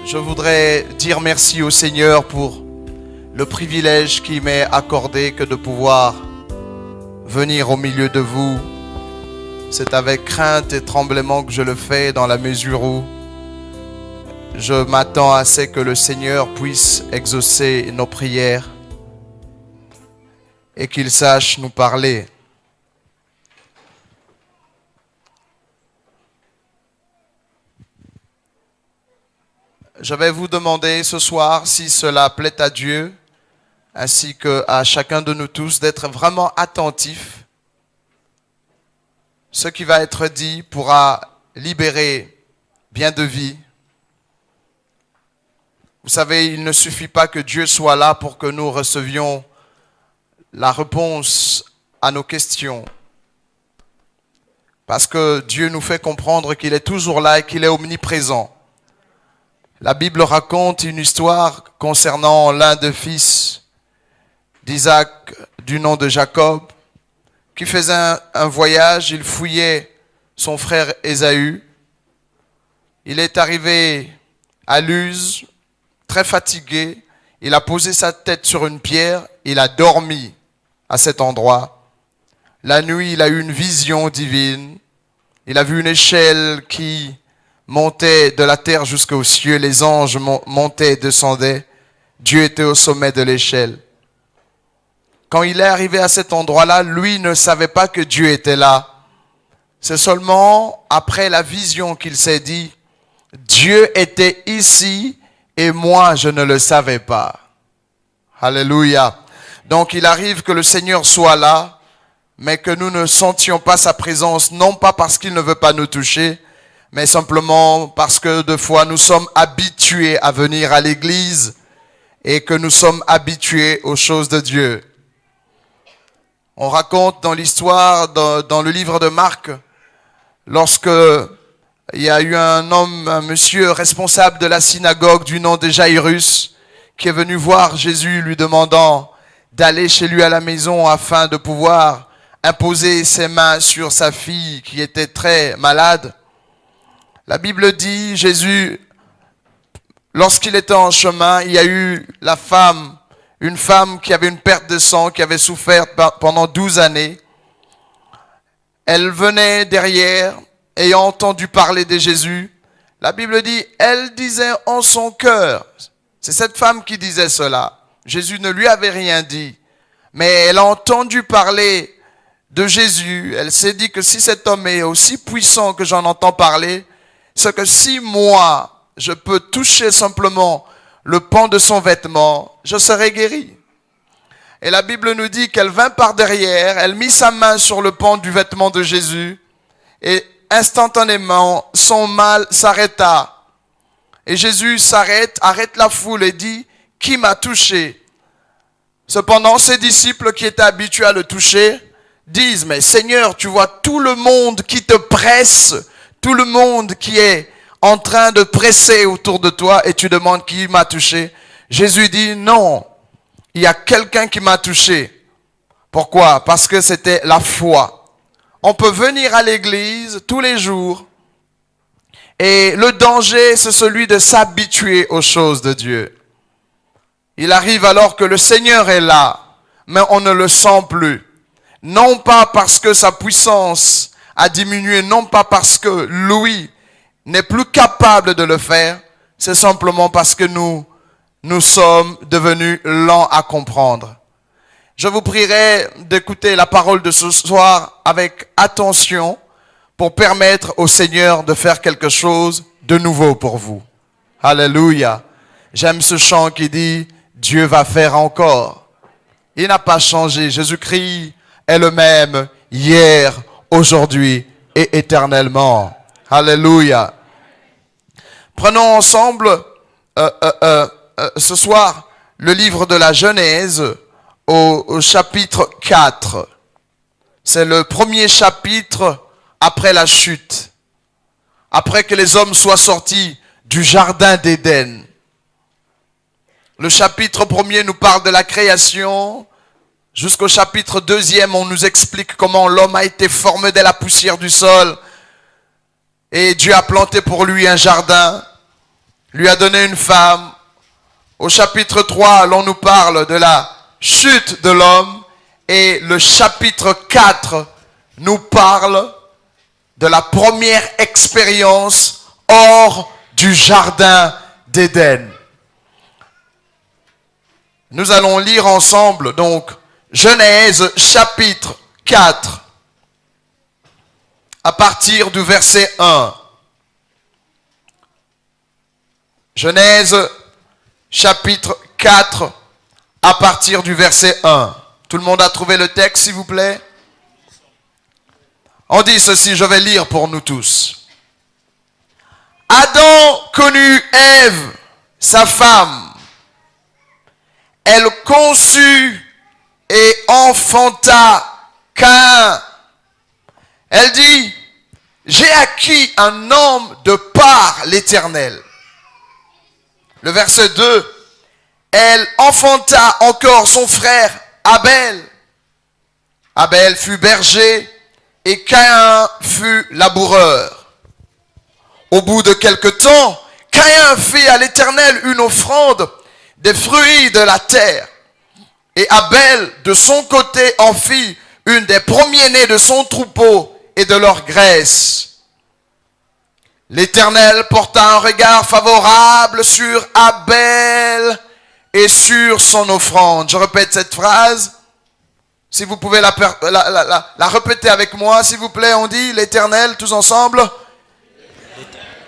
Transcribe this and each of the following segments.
Je voudrais dire merci au Seigneur pour le privilège qui m'est accordé que de pouvoir venir au milieu de vous. C'est avec crainte et tremblement que je le fais, dans la mesure où je m'attends à ce que le Seigneur puisse exaucer nos prières et qu'il sache nous parler. Je vais vous demander ce soir, si cela plaît à Dieu, ainsi qu'à chacun de nous tous, d'être vraiment attentifs. Ce qui va être dit pourra libérer bien de vies. Vous savez, il ne suffit pas que Dieu soit là pour que nous recevions la réponse à nos questions. Parce que Dieu nous fait comprendre qu'il est toujours là et qu'il est omniprésent. La Bible raconte une histoire concernant l'un des fils d'Isaac du nom de Jacob qui faisait un voyage. Il fouillait son frère Ésaü. Il est arrivé à Luz, très fatigué. Il a posé sa tête sur une pierre. Il a dormi à cet endroit. La nuit, il a eu une vision divine. Il a vu une échelle qui montait de la terre jusqu'aux cieux. Les anges montaient et descendaient. Dieu était au sommet de l'échelle. Quand il est arrivé à cet endroit-là, lui ne savait pas que Dieu était là. C'est seulement après la vision qu'il s'est dit, Dieu était ici et moi je ne le savais pas. Alléluia. Donc il arrive que le Seigneur soit là, mais que nous ne sentions pas sa présence, non pas parce qu'il ne veut pas nous toucher, mais simplement parce que des fois nous sommes habitués à venir à l'église et que nous sommes habitués aux choses de Dieu. On raconte dans l'histoire, dans le livre de Marc, lorsque il y a eu un monsieur responsable de la synagogue du nom de Jairus, qui est venu voir Jésus lui demandant d'aller chez lui à la maison afin de pouvoir imposer ses mains sur sa fille qui était très malade. La Bible dit, Jésus, lorsqu'il était en chemin, il y a eu une femme qui avait une perte de sang, qui avait souffert pendant 12 années. Elle venait derrière, ayant entendu parler de Jésus. La Bible dit, elle disait en son cœur, c'est cette femme qui disait cela. Jésus ne lui avait rien dit, mais elle a entendu parler de Jésus. Elle s'est dit que si cet homme est aussi puissant que j'en entends parler, c'est que si moi, je peux toucher simplement le pan de son vêtement, je serai guéri. Et la Bible nous dit qu'elle vint par derrière, elle mit sa main sur le pan du vêtement de Jésus et instantanément, son mal s'arrêta. Et Jésus arrête la foule et dit, qui m'a touché? Cependant, ses disciples qui étaient habitués à le toucher disent, mais Seigneur, tu vois tout le monde qui te presse, tout le monde qui est en train de presser autour de toi et tu demandes qui m'a touché. Jésus dit non, il y a quelqu'un qui m'a touché. Pourquoi? Parce que c'était la foi. On peut venir à l'église tous les jours et le danger c'est celui de s'habituer aux choses de Dieu. Il arrive alors que le Seigneur est là, mais on ne le sent plus. Non pas parce que sa puissance a diminué, non pas parce que lui n'est plus capable de le faire, c'est simplement parce que nous sommes devenus lents à comprendre. Je vous prierai d'écouter la parole de ce soir avec attention pour permettre au Seigneur de faire quelque chose de nouveau pour vous. Alléluia. J'aime ce chant qui dit « Dieu va faire encore ». Il n'a pas changé. Jésus-Christ est le même hier, aujourd'hui et éternellement. Alléluia. Prenons ensemble ce soir le livre de la Genèse au chapitre 4. C'est le premier chapitre après la chute. Après que les hommes soient sortis du jardin d'Éden. Le chapitre 1er nous parle de la création. Jusqu'au chapitre 2e, on nous explique comment l'homme a été formé de la poussière du sol. Et Dieu a planté pour lui un jardin. lui a donné une femme. Au chapitre 3, l'on nous parle de la chute de l'homme. Et le chapitre 4 nous parle de la première expérience hors du jardin d'Éden. Nous allons lire ensemble donc Genèse chapitre 4 à partir du verset 1. Genèse chapitre 4 à partir du verset 1. Tout le monde a trouvé le texte, s'il vous plaît? On dit ceci, je vais lire pour nous tous. Adam connut Ève, sa femme. Elle conçut et enfanta Caïn. Elle dit, j'ai acquis un homme de par l'Éternel. Le verset 2, elle enfanta encore son frère Abel. Abel fut berger et Caïn fut laboureur. Au bout de quelque temps, Caïn fit à l'Éternel une offrande des fruits de la terre. Et Abel, de son côté, en fit une des premiers-nés de son troupeau et de leur graisse. L'Éternel porta un regard favorable sur Abel et sur son offrande. Je répète cette phrase. Si vous pouvez la répéter avec moi, s'il vous plaît, on dit l'Éternel, tous ensemble,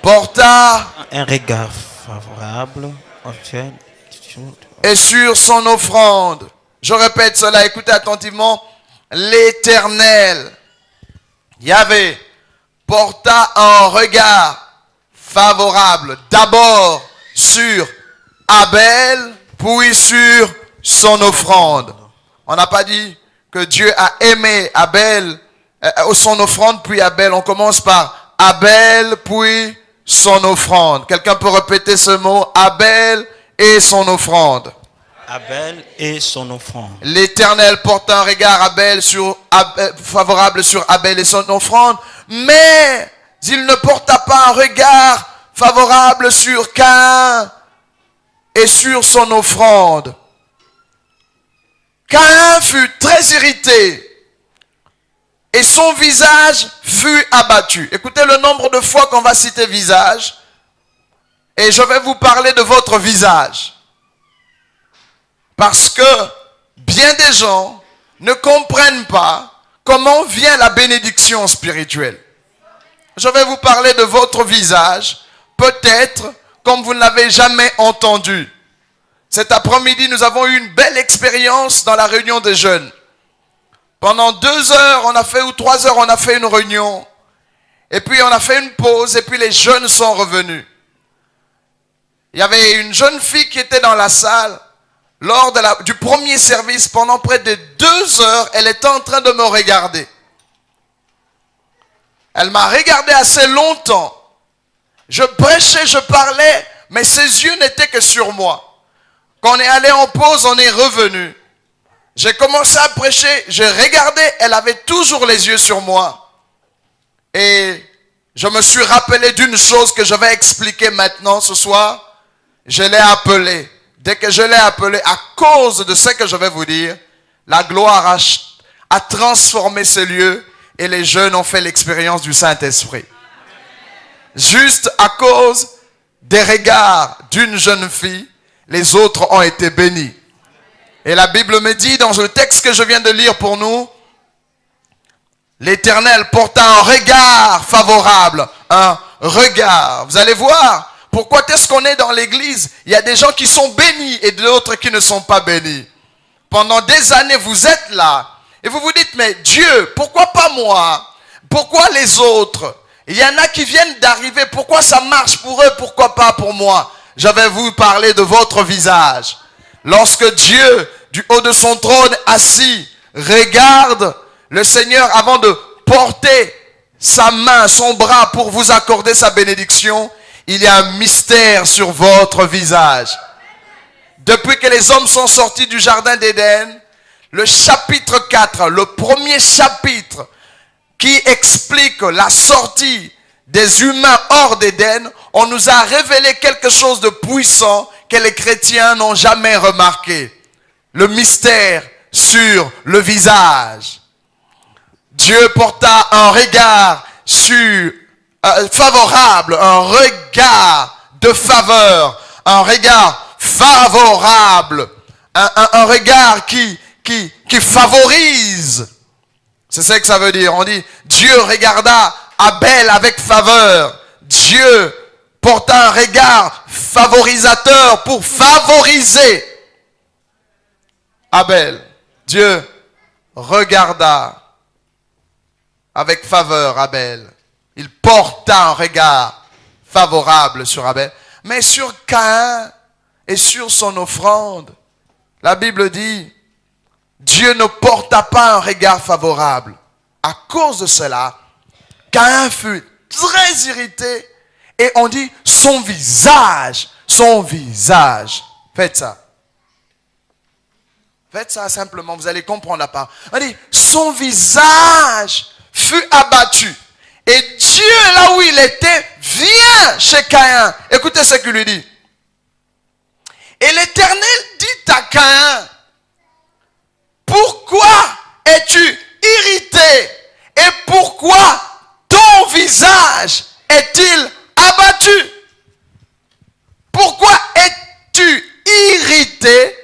porta un regard favorable et sur son offrande. Je répète cela, écoutez attentivement. L'Éternel, Yahvé, porta un regard favorable d'abord sur Abel, puis sur son offrande. On n'a pas dit que Dieu a aimé Abel, son offrande, puis Abel. On commence par Abel, puis son offrande. Quelqu'un peut répéter ce mot? Abel et son offrande. Abel et son offrande. L'Éternel porte un regard favorable sur Abel et son offrande, mais il ne porta pas un regard favorable sur Caïn et sur son offrande. Caïn fut très irrité et son visage fut abattu. Écoutez le nombre de fois qu'on va citer visage et je vais vous parler de votre visage. Parce que bien des gens ne comprennent pas comment vient la bénédiction spirituelle. Je vais vous parler de votre visage, peut-être comme vous ne l'avez jamais entendu. Cet après-midi, nous avons eu une belle expérience dans la réunion des jeunes. Pendant 2 heures, ou 3 heures, on a fait une réunion. Et puis on a fait une pause et puis les jeunes sont revenus. Il y avait une jeune fille qui était dans la salle. Lors du premier service, pendant près de 2 heures, elle était en train de me regarder. Elle m'a regardé assez longtemps. Je prêchais, je parlais, mais ses yeux n'étaient que sur moi. Quand on est allé en pause, on est revenu. J'ai commencé à prêcher, j'ai regardé, elle avait toujours les yeux sur moi. Et je me suis rappelé d'une chose que je vais expliquer maintenant ce soir. Je l'ai appelée. Dès que je l'ai appelé, à cause de ce que je vais vous dire, la gloire a transformé ce lieu et les jeunes ont fait l'expérience du Saint-Esprit. Juste à cause des regards d'une jeune fille, les autres ont été bénis. Et la Bible me dit dans le texte que je viens de lire pour nous, l'Éternel porta un regard favorable, un regard. Vous allez voir. Pourquoi est-ce qu'on est dans l'église? Il y a des gens qui sont bénis et d'autres qui ne sont pas bénis. Pendant des années, vous êtes là. Et vous vous dites, mais Dieu, pourquoi pas moi? Pourquoi les autres? Il y en a qui viennent d'arriver. Pourquoi ça marche pour eux? Pourquoi pas pour moi? Je vais vous parler de votre visage. Lorsque Dieu, du haut de son trône assis, regarde le Seigneur avant de porter sa main, son bras pour vous accorder sa bénédiction, il y a un mystère sur votre visage. Depuis que les hommes sont sortis du jardin d'Éden, le chapitre 4, le premier chapitre qui explique la sortie des humains hors d'Éden, on nous a révélé quelque chose de puissant que les chrétiens n'ont jamais remarqué. Le mystère sur le visage. Dieu porta un regard favorable, un regard de faveur, un regard favorable, un regard qui favorise. C'est ça que ça veut dire. On dit, Dieu regarda Abel avec faveur. Dieu porta un regard favorisateur pour favoriser Abel. Dieu regarda avec faveur Abel. Il porta un regard favorable sur Abel. Mais sur Caïn et sur son offrande, la Bible dit, Dieu ne porta pas un regard favorable. À cause de cela, Caïn fut très irrité et on dit son visage. Faites ça. Faites ça simplement, vous allez comprendre la part. On dit son visage fut abattu. Et Dieu, là où il était, vient chez Caïn. Écoutez ce qu'il lui dit. Et l'Éternel dit à Caïn, pourquoi es-tu irrité? Et pourquoi ton visage est-il abattu? Pourquoi es-tu irrité?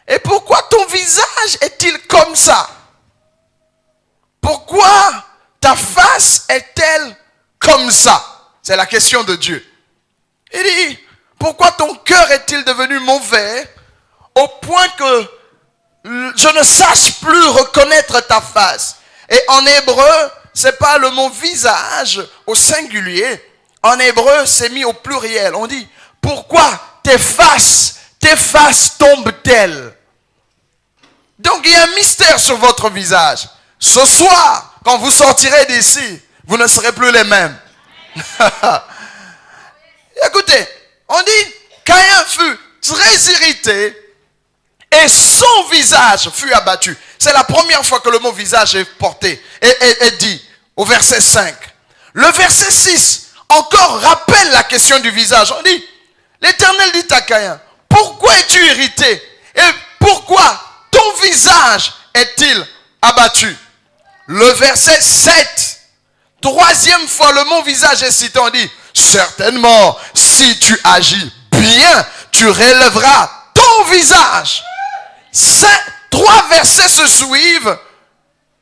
Et pourquoi ton visage est-il comme ça? Pourquoi ta face est-elle comme ça? C'est la question de Dieu. Il dit, pourquoi ton cœur est-il devenu mauvais au point que je ne sache plus reconnaître ta face? Et en hébreu, c'est pas le mot visage au singulier. En hébreu, c'est mis au pluriel. On dit, pourquoi tes faces tombent-elles? Donc il y a un mystère sur votre visage. Ce soir, quand vous sortirez d'ici, vous ne serez plus les mêmes. Écoutez, on dit, Caïn fut très irrité et son visage fut abattu. C'est la première fois que le mot visage est porté et dit au verset 5. Le verset 6 encore rappelle la question du visage. On dit, l'Éternel dit à Caïn, pourquoi es-tu irrité? Et pourquoi ton visage est-il abattu? Le verset 7, troisième fois le mot visage est cité. On dit, certainement, si tu agis bien, tu relèveras ton visage. 3 versets se suivent.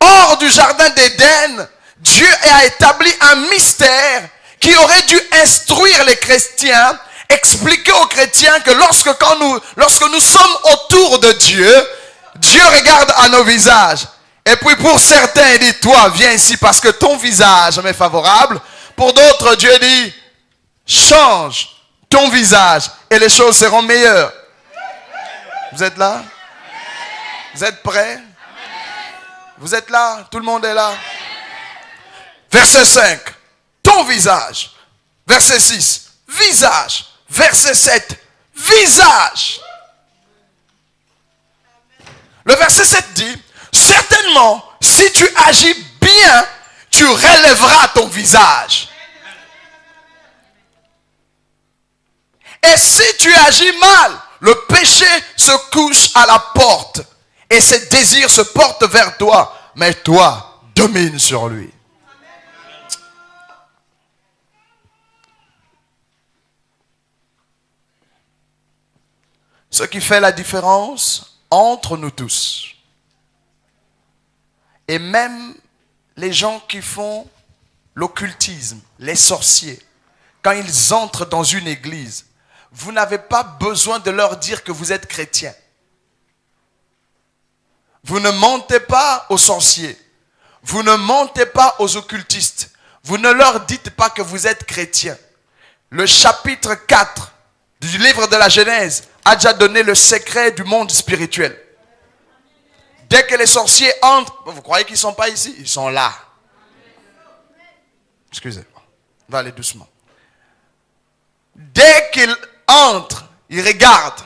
Hors du jardin d'Éden, Dieu a établi un mystère qui aurait dû instruire les chrétiens, expliquer aux chrétiens que lorsque nous sommes autour de Dieu, Dieu regarde à nos visages. Et puis pour certains, il dit, toi, viens ici parce que ton visage m'est favorable. Pour d'autres, Dieu dit, change ton visage et les choses seront meilleures. Vous êtes là? Vous êtes prêts? Vous êtes là? Tout le monde est là? Verset 5, ton visage. Verset 6, visage. Verset 7, visage. Le verset 7 dit, certainement, si tu agis bien, tu relèveras ton visage. Et si tu agis mal, le péché se couche à la porte et ses désirs se portent vers toi, mais toi, domine sur lui. Ce qui fait la différence entre nous tous et même les gens qui font l'occultisme, les sorciers, quand ils entrent dans une église, vous n'avez pas besoin de leur dire que vous êtes chrétien. Vous ne mentez pas aux sorciers. Vous ne mentez pas aux occultistes. Vous ne leur dites pas que vous êtes chrétien. Le chapitre 4 du livre de la Genèse a déjà donné le secret du monde spirituel. Dès que les sorciers entrent, vous croyez qu'ils ne sont pas ici? Ils sont là. Excusez-moi. On va aller doucement. Dès qu'ils entrent, ils regardent.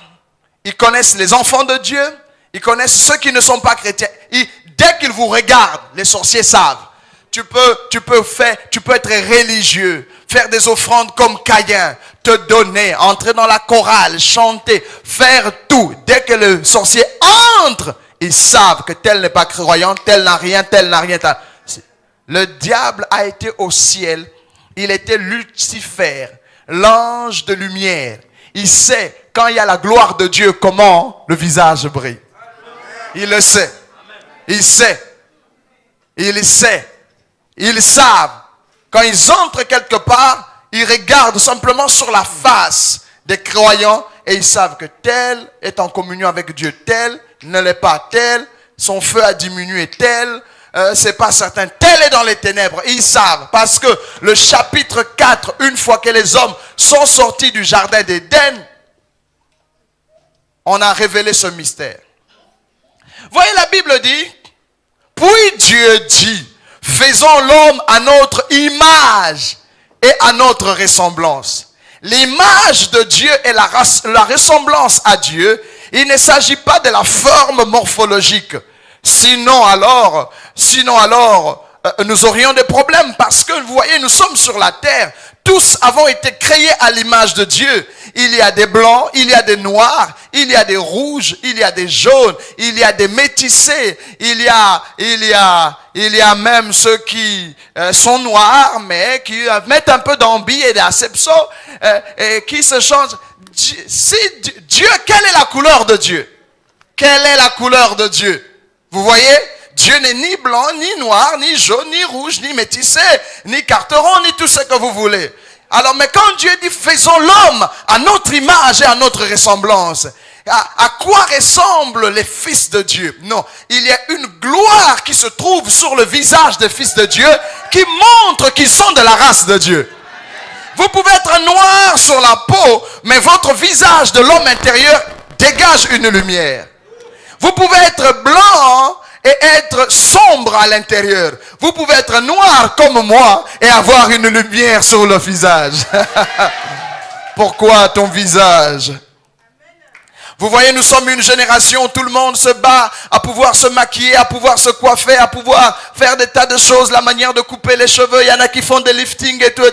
Ils connaissent les enfants de Dieu. Ils connaissent ceux qui ne sont pas chrétiens. Dès qu'ils vous regardent, les sorciers savent. Tu peux être religieux, faire des offrandes comme Caïn, te donner, entrer dans la chorale, chanter, faire tout. Dès que le sorcier entre, ils savent que tel n'est pas croyant, tel n'a rien, tel n'a rien. Le diable a été au ciel, il était Lucifer, l'ange de lumière. Il sait, quand il y a la gloire de Dieu, comment le visage brille. Il le sait. Il sait. Il sait. Ils savent. Quand ils entrent quelque part, ils regardent simplement sur la face des croyants et ils savent que tel est en communion avec Dieu, tel ne l'est pas, tel, son feu a diminué, tel, c'est pas certain, tel est dans les ténèbres. Ils savent parce que le chapitre 4, une fois que les hommes sont sortis du jardin d'Éden, on a révélé ce mystère. Voyez, la Bible dit, puis Dieu dit, faisons l'homme à notre image et à notre ressemblance. L'image de Dieu et la ressemblance à Dieu, il ne s'agit pas de la forme morphologique. Sinon alors, nous aurions des problèmes parce que vous voyez, nous sommes sur la terre. Tous avons été créés à l'image de Dieu. Il y a des blancs, il y a des noirs, il y a des rouges, il y a des jaunes, il y a des métissés, il y a même ceux qui sont noirs, mais qui mettent un peu d'ambi et d'acception, et qui se changent. Dieu, quelle est la couleur de Dieu? Quelle est la couleur de Dieu? Vous voyez? Dieu n'est ni blanc, ni noir, ni jaune, ni rouge, ni métissé, ni carteron, ni tout ce que vous voulez. Alors, mais quand Dieu dit, faisons l'homme à notre image et à notre ressemblance, à quoi ressemblent les fils de Dieu? Non, il y a une gloire qui se trouve sur le visage des fils de Dieu qui montre qu'ils sont de la race de Dieu. Vous pouvez être noir sur la peau, mais votre visage de l'homme intérieur dégage une lumière. Vous pouvez être blanc et être sombre à l'intérieur. Vous pouvez être noir comme moi et avoir une lumière sur le visage. Pourquoi ton visage? Vous voyez, nous sommes une génération, tout le monde se bat à pouvoir se maquiller, à pouvoir se coiffer, à pouvoir faire des tas de choses, la manière de couper les cheveux. Il y en a qui font des liftings et tout.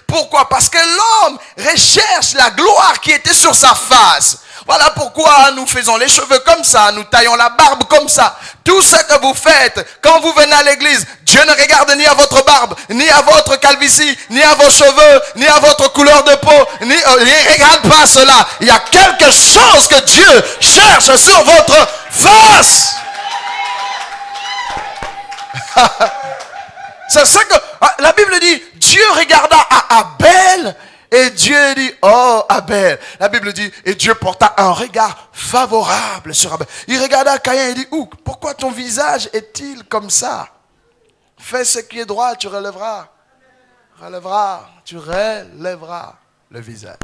Pourquoi? Parce que l'homme recherche la gloire qui était sur sa face. Voilà pourquoi nous faisons les cheveux comme ça, nous taillons la barbe comme ça. Tout ce que vous faites, quand vous venez à l'église, Dieu ne regarde ni à votre barbe, ni à votre calvitie, ni à vos cheveux, ni à votre couleur de peau, il ne regarde pas cela. Il y a quelque chose que Dieu cherche sur votre face. C'est ça que la Bible dit, Dieu regarda à Abel. Et Dieu dit, oh Abel, la Bible dit, et Dieu porta un regard favorable sur Abel. Il regarda Caïn et dit, pourquoi ton visage est-il comme ça? Fais ce qui est droit, tu relèveras. Tu relèveras le visage.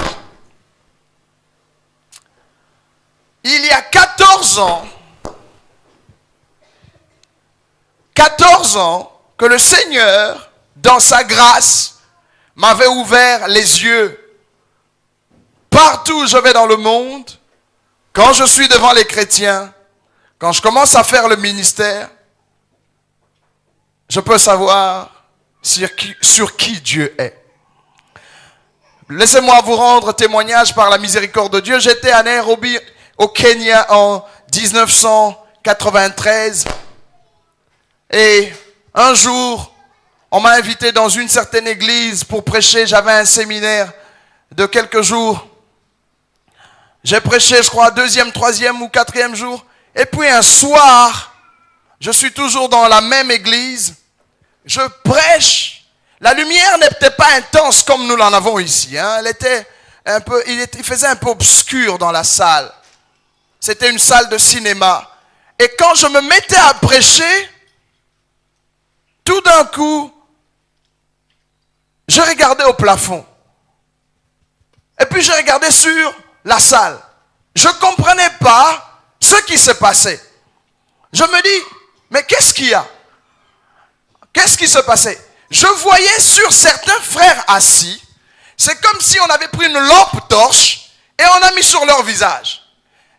Il y a 14 ans que le Seigneur, dans sa grâce, m'avait ouvert les yeux. Partout où je vais dans le monde, quand je suis devant les chrétiens, quand je commence à faire le ministère, je peux savoir sur qui Dieu est. Laissez-moi vous rendre témoignage par la miséricorde de Dieu. J'étais à Nairobi, au Kenya, en 1993. Et un jour, on m'a invité dans une certaine église pour prêcher. J'avais un séminaire de quelques jours. J'ai prêché, je crois, 2e, 3e ou 4e jour. Et puis un soir, je suis toujours dans la même église. Je prêche. La lumière n'était pas intense comme nous l'en avons ici. Elle était un peu, il faisait un peu obscur dans la salle. C'était une salle de cinéma. Et quand je me mettais à prêcher, tout d'un coup, je regardais au plafond. Et puis je regardais sur la salle. Je ne comprenais pas ce qui se passait. Je me dis, mais qu'est-ce qu'il y a? Qu'est-ce qui se passait? Je voyais sur certains frères assis, c'est comme si on avait pris une lampe torche et on a mis sur leur visage.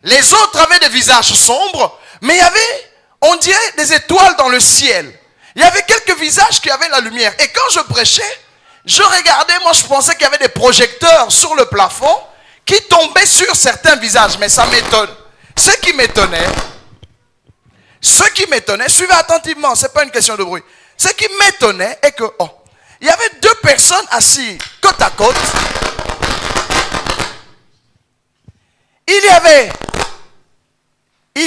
Les autres avaient des visages sombres, mais il y avait, on dirait, des étoiles dans le ciel. Il y avait quelques visages qui avaient la lumière. Et quand je prêchais, Je regardais, moi je pensais qu'il y avait des projecteurs sur le plafond qui tombaient sur certains visages, mais ça m'étonne. Ce qui m'étonnait, suivez attentivement, c'est pas une question de bruit. Ce qui m'étonnait est que, il y avait deux personnes assises côte à côte. Il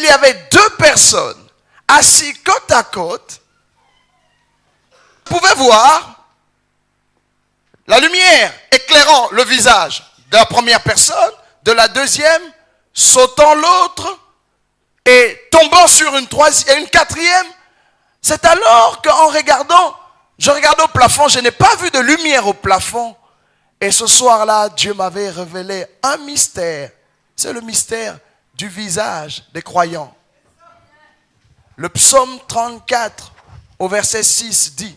y avait deux personnes assises côte à côte. Vous pouvez voir la lumière éclairant le visage de la première personne, de la deuxième, sautant l'autre et tombant sur une troisième et une quatrième. C'est alors qu'en regardant, je regardais au plafond, je n'ai pas vu de lumière au plafond. Et ce soir-là, Dieu m'avait révélé un mystère. C'est le mystère du visage des croyants. Le psaume 34, au verset 6, dit: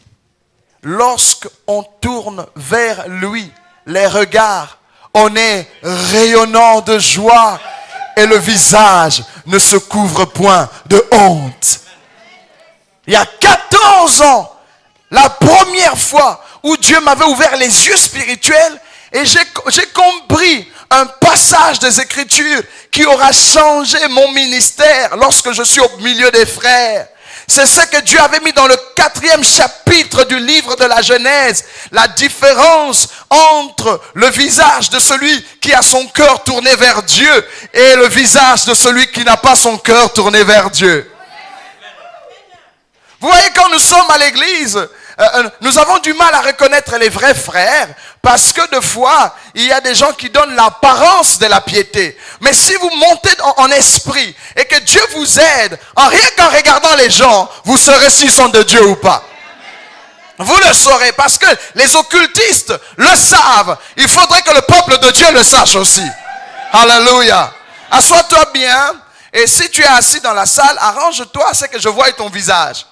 lorsqu'on tourne vers lui les regards, on est rayonnant de joie et le visage ne se couvre point de honte. Il y a 14 ans, la première fois où Dieu m'avait ouvert les yeux spirituels et j'ai compris un passage des Écritures qui aura changé mon ministère lorsque je suis au milieu des frères. C'est ce que Dieu avait mis dans le 4e chapitre du livre de la Genèse. La différence entre le visage de celui qui a son cœur tourné vers Dieu et le visage de celui qui n'a pas son cœur tourné vers Dieu. Vous voyez, quand nous sommes à l'église, nous avons du mal à reconnaître les vrais frères parce que de fois, il y a des gens qui donnent l'apparence de la piété. Mais si vous montez en esprit et que Dieu vous aide, rien qu'en regardant les gens, vous saurez s'ils sont de Dieu ou pas. Vous le saurez parce que les occultistes le savent. Il faudrait que le peuple de Dieu le sache aussi. Alléluia. Assois-toi bien et si tu es assis dans la salle, arrange-toi à ce que je voie ton visage.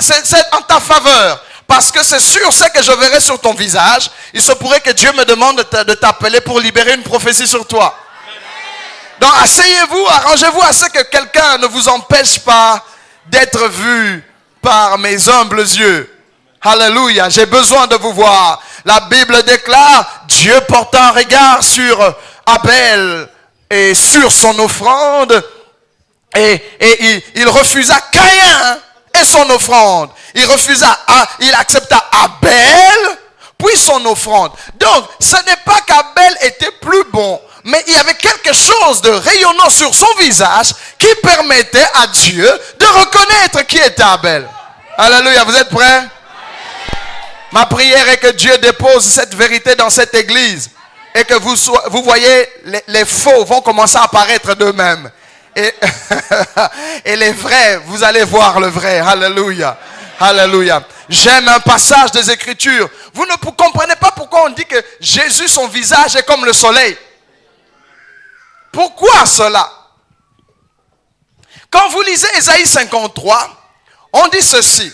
C'est en ta faveur. Parce que c'est sûr, ce que je verrai sur ton visage, il se pourrait que Dieu me demande de t'appeler pour libérer une prophétie sur toi. Donc asseyez-vous, arrangez-vous à ce que quelqu'un ne vous empêche pas d'être vu par mes humbles yeux. Alléluia, j'ai besoin de vous voir. La Bible déclare, Dieu porta un regard sur Abel et sur son offrande. Et il refusa Caïn et son offrande. Il accepta Abel, puis son offrande. Donc, ce n'est pas qu'Abel était plus bon, mais il y avait quelque chose de rayonnant sur son visage qui permettait à Dieu de reconnaître qui était Abel. Alléluia, vous êtes prêts? Ma prière est que Dieu dépose cette vérité dans cette église et que vous voyez, les faux vont commencer à apparaître d'eux-mêmes. Et les vrais, vous allez voir le vrai. Alléluia. Alléluia. J'aime un passage des Écritures. Vous ne comprenez pas pourquoi on dit que Jésus, son visage est comme le soleil. Pourquoi cela? Quand vous lisez Ésaïe 53, on dit ceci.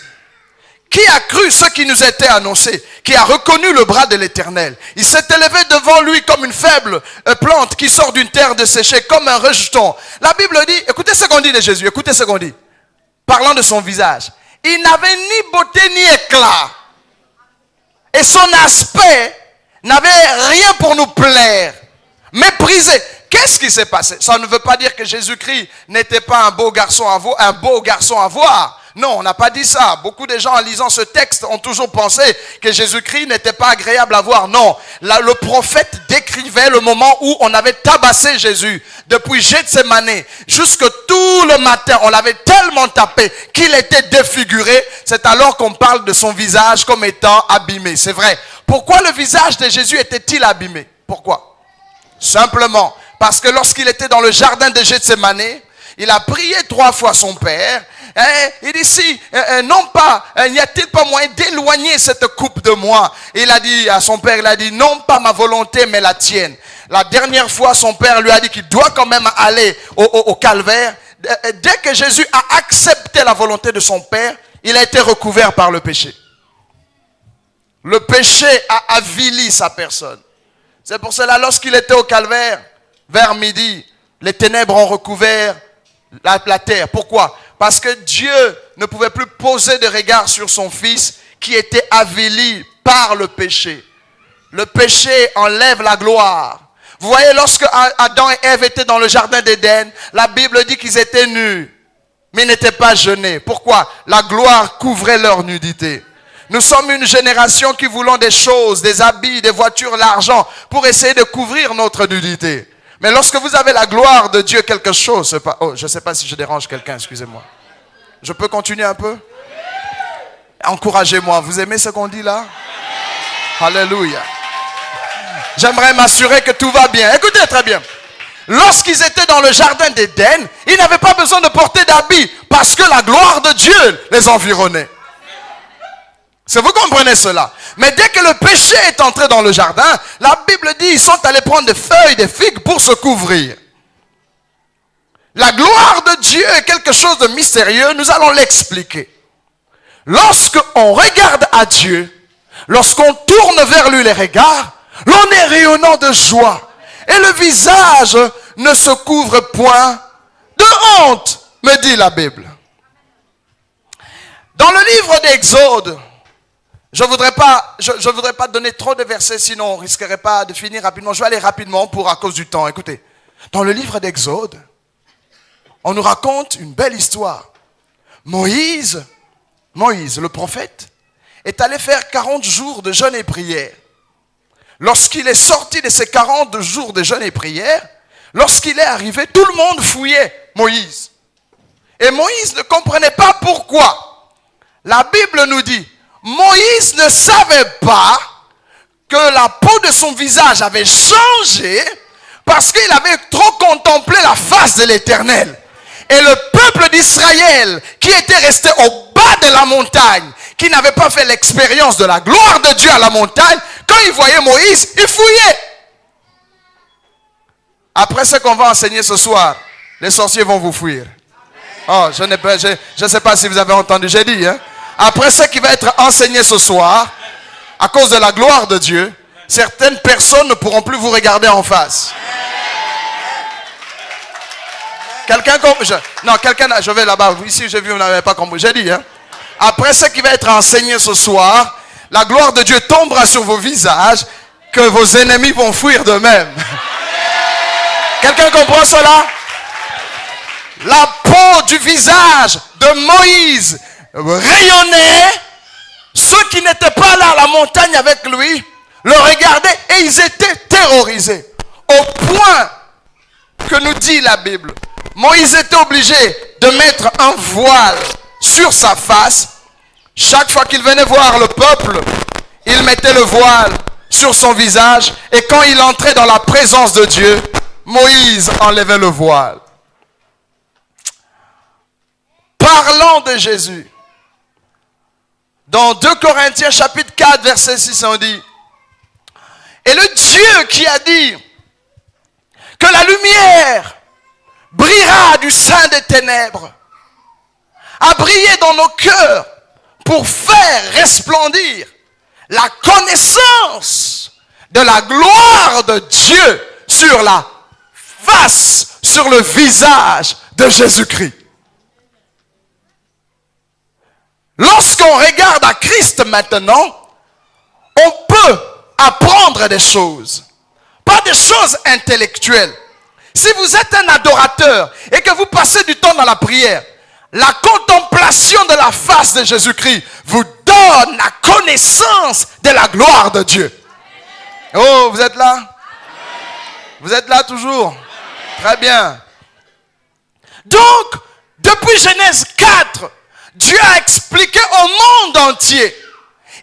Qui a cru ce qui nous était annoncé? Qui a reconnu le bras de l'Éternel? Il s'est élevé devant lui comme une faible plante qui sort d'une terre desséchée, comme un rejeton. La Bible dit, écoutez ce qu'on dit de Jésus, écoutez ce qu'on dit. Parlant de son visage. Il n'avait ni beauté ni éclat. Et son aspect n'avait rien pour nous plaire. Méprisé. Qu'est-ce qui s'est passé? Ça ne veut pas dire que Jésus-Christ n'était pas un beau garçon à voir. Non, on n'a pas dit ça. Beaucoup de gens en lisant ce texte ont toujours pensé que Jésus-Christ n'était pas agréable à voir. Non, là, le prophète décrivait le moment où on avait tabassé Jésus. Depuis Gethsémani jusque tout le matin, on l'avait tellement tapé qu'il était défiguré. C'est alors qu'on parle de son visage comme étant abîmé. C'est vrai. Pourquoi le visage de Jésus était-il abîmé? Pourquoi? Simplement parce que lorsqu'il était dans le jardin de Gethsémani, il a prié 3 fois son Père. Il dit si, non pas, n'y a-t-il pas moyen d'éloigner cette coupe de moi? Il a dit à son père, il a dit non pas ma volonté mais la tienne. La dernière fois, son père lui a dit qu'il doit quand même aller au calvaire. Dès que Jésus a accepté la volonté de son père, il a été recouvert par le péché. Le péché a avili sa personne. C'est pour cela, lorsqu'il était au calvaire, vers midi, les ténèbres ont recouvert la terre. Pourquoi? Parce que Dieu ne pouvait plus poser de regard sur son fils qui était avili par le péché. Le péché enlève la gloire. Vous voyez, lorsque Adam et Ève étaient dans le jardin d'Éden, la Bible dit qu'ils étaient nus, mais ils n'étaient pas jeûnés. Pourquoi? La gloire couvrait leur nudité. Nous sommes une génération qui voulons des choses, des habits, des voitures, l'argent, pour essayer de couvrir notre nudité. Mais lorsque vous avez la gloire de Dieu, quelque chose... Oh, je ne sais pas si je dérange quelqu'un, excusez-moi. Je peux continuer un peu? Encouragez-moi. Vous aimez ce qu'on dit là? Alléluia. J'aimerais m'assurer que tout va bien. Écoutez très bien. Lorsqu'ils étaient dans le jardin d'Éden, ils n'avaient pas besoin de porter d'habits parce que la gloire de Dieu les environnait. Si vous comprenez cela. Mais dès que le péché est entré dans le jardin, la Bible dit ils sont allés prendre des feuilles, des figues pour se couvrir. La gloire de Dieu est quelque chose de mystérieux, nous allons l'expliquer. Lorsqu'on regarde à Dieu, lorsqu'on tourne vers lui les regards, l'on est rayonnant de joie. Et le visage ne se couvre point de honte, me dit la Bible. Dans le livre d'Exode, je voudrais pas donner trop de versets, sinon on risquerait pas de finir rapidement. Je vais aller rapidement à cause du temps. Écoutez, dans le livre d'Exode, on nous raconte une belle histoire. Moïse, le prophète, est allé faire 40 jours de jeûne et prière. Lorsqu'il est sorti de ces 40 jours de jeûne et prière, lorsqu'il est arrivé, tout le monde fouillait Moïse. Et Moïse ne comprenait pas pourquoi. La Bible nous dit, Moïse ne savait pas que la peau de son visage avait changé parce qu'il avait trop contemplé la face de l'Éternel. Et le peuple d'Israël qui était resté au bas de la montagne, qui n'avait pas fait l'expérience de la gloire de Dieu à la montagne, quand il voyait Moïse, il fouillait. Après ce qu'on va enseigner ce soir, les sorciers vont vous fuir. Oh, je ne sais pas si vous avez entendu, j'ai dit. Hein? Après ce qui va être enseigné ce soir, à cause de la gloire de Dieu, certaines personnes ne pourront plus vous regarder en face. Je vais là-bas. Ici, j'ai vu, vous n'avez pas compris. J'ai dit, hein. Après ce qui va être enseigné ce soir, la gloire de Dieu tombera sur vos visages, que vos ennemis vont fuir d'eux-mêmes. Quelqu'un comprend cela? La peau du visage de Moïse rayonnait. Ceux qui n'étaient pas là à la montagne avec lui le regardaient et ils étaient terrorisés. Au point que nous dit la Bible, Moïse était obligé de mettre un voile sur sa face. Chaque fois qu'il venait voir le peuple, il mettait le voile sur son visage. Et quand il entrait dans la présence de Dieu, Moïse enlevait le voile. Parlant de Jésus, dans 2 Corinthiens chapitre 4, verset 6, on dit, et le Dieu qui a dit que la lumière brillera du sein des ténèbres, a brillé dans nos cœurs pour faire resplendir la connaissance de la gloire de Dieu sur la face, sur le visage de Jésus-Christ. Lorsqu'on regarde à Christ maintenant, on peut apprendre des choses. Pas des choses intellectuelles. Si vous êtes un adorateur et que vous passez du temps dans la prière, la contemplation de la face de Jésus-Christ vous donne la connaissance de la gloire de Dieu. Oh, vous êtes là? Vous êtes là toujours? Très bien. Donc, depuis Genèse 4, Dieu a expliqué au monde entier.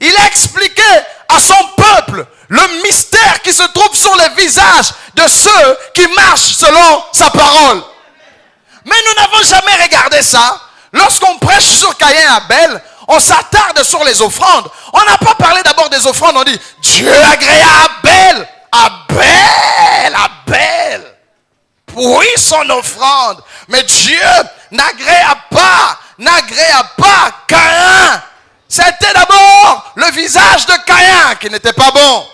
Il a expliqué à son peuple le mystère qui se trouve sur les visages de ceux qui marchent selon sa parole. Mais nous n'avons jamais regardé ça. Lorsqu'on prêche sur Caïn et Abel, on s'attarde sur les offrandes. On n'a pas parlé d'abord des offrandes. On dit, Dieu agréa Abel. Abel. Oui, son offrande. Mais Dieu n'agréa pas Caïn. C'était d'abord le visage de Caïn qui n'était pas bon.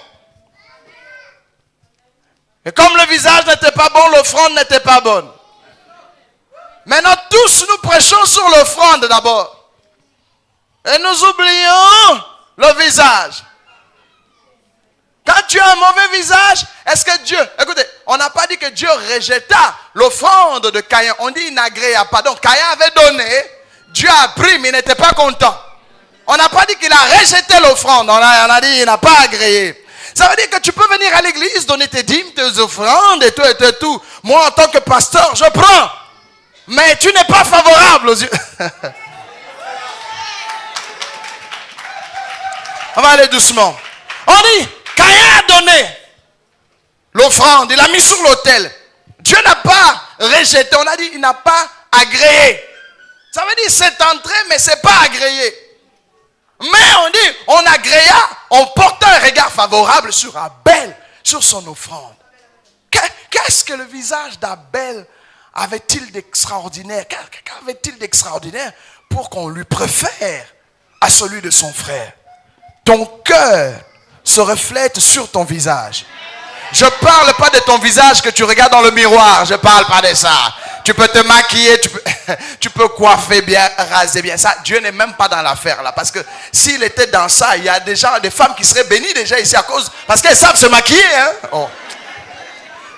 Et comme le visage n'était pas bon, l'offrande n'était pas bonne. Maintenant, tous nous prêchons sur l'offrande d'abord. Et nous oublions le visage. Quand tu as un mauvais visage, est-ce que Dieu... Écoutez, on n'a pas dit que Dieu rejeta l'offrande de Caïn. On dit il n'agréa pas. Donc Caïn avait donné, Dieu a pris, mais il n'était pas content. On n'a pas dit qu'il a rejeté l'offrande. On a dit il n'a pas agréé. Ça veut dire que tu peux venir à l'église, donner tes dîmes, tes offrandes et tout et tout. Moi, en tant que pasteur, je prends. Mais tu n'es pas favorable aux yeux. On va aller doucement. On dit, Caïn a donné l'offrande, il a mis sur l'autel. Dieu n'a pas rejeté, on a dit, il n'a pas agréé. Ça veut dire, c'est entré, mais c'est pas agréé. Mais on dit, on agréa, on porte un regard favorable sur Abel, sur son offrande. Qu'est-ce que le visage d'Abel avait-il d'extraordinaire? Qu'avait-il d'extraordinaire pour qu'on lui préfère à celui de son frère? Ton cœur se reflète sur ton visage. Je ne parle pas de ton visage que tu regardes dans le miroir. Je ne parle pas de ça. Tu peux te maquiller, tu peux coiffer bien, raser bien. Ça, Dieu n'est même pas dans l'affaire là. Parce que s'il était dans ça, il y a déjà des femmes qui seraient bénies déjà ici à cause... Parce qu'elles savent se maquiller. Hein? Oh.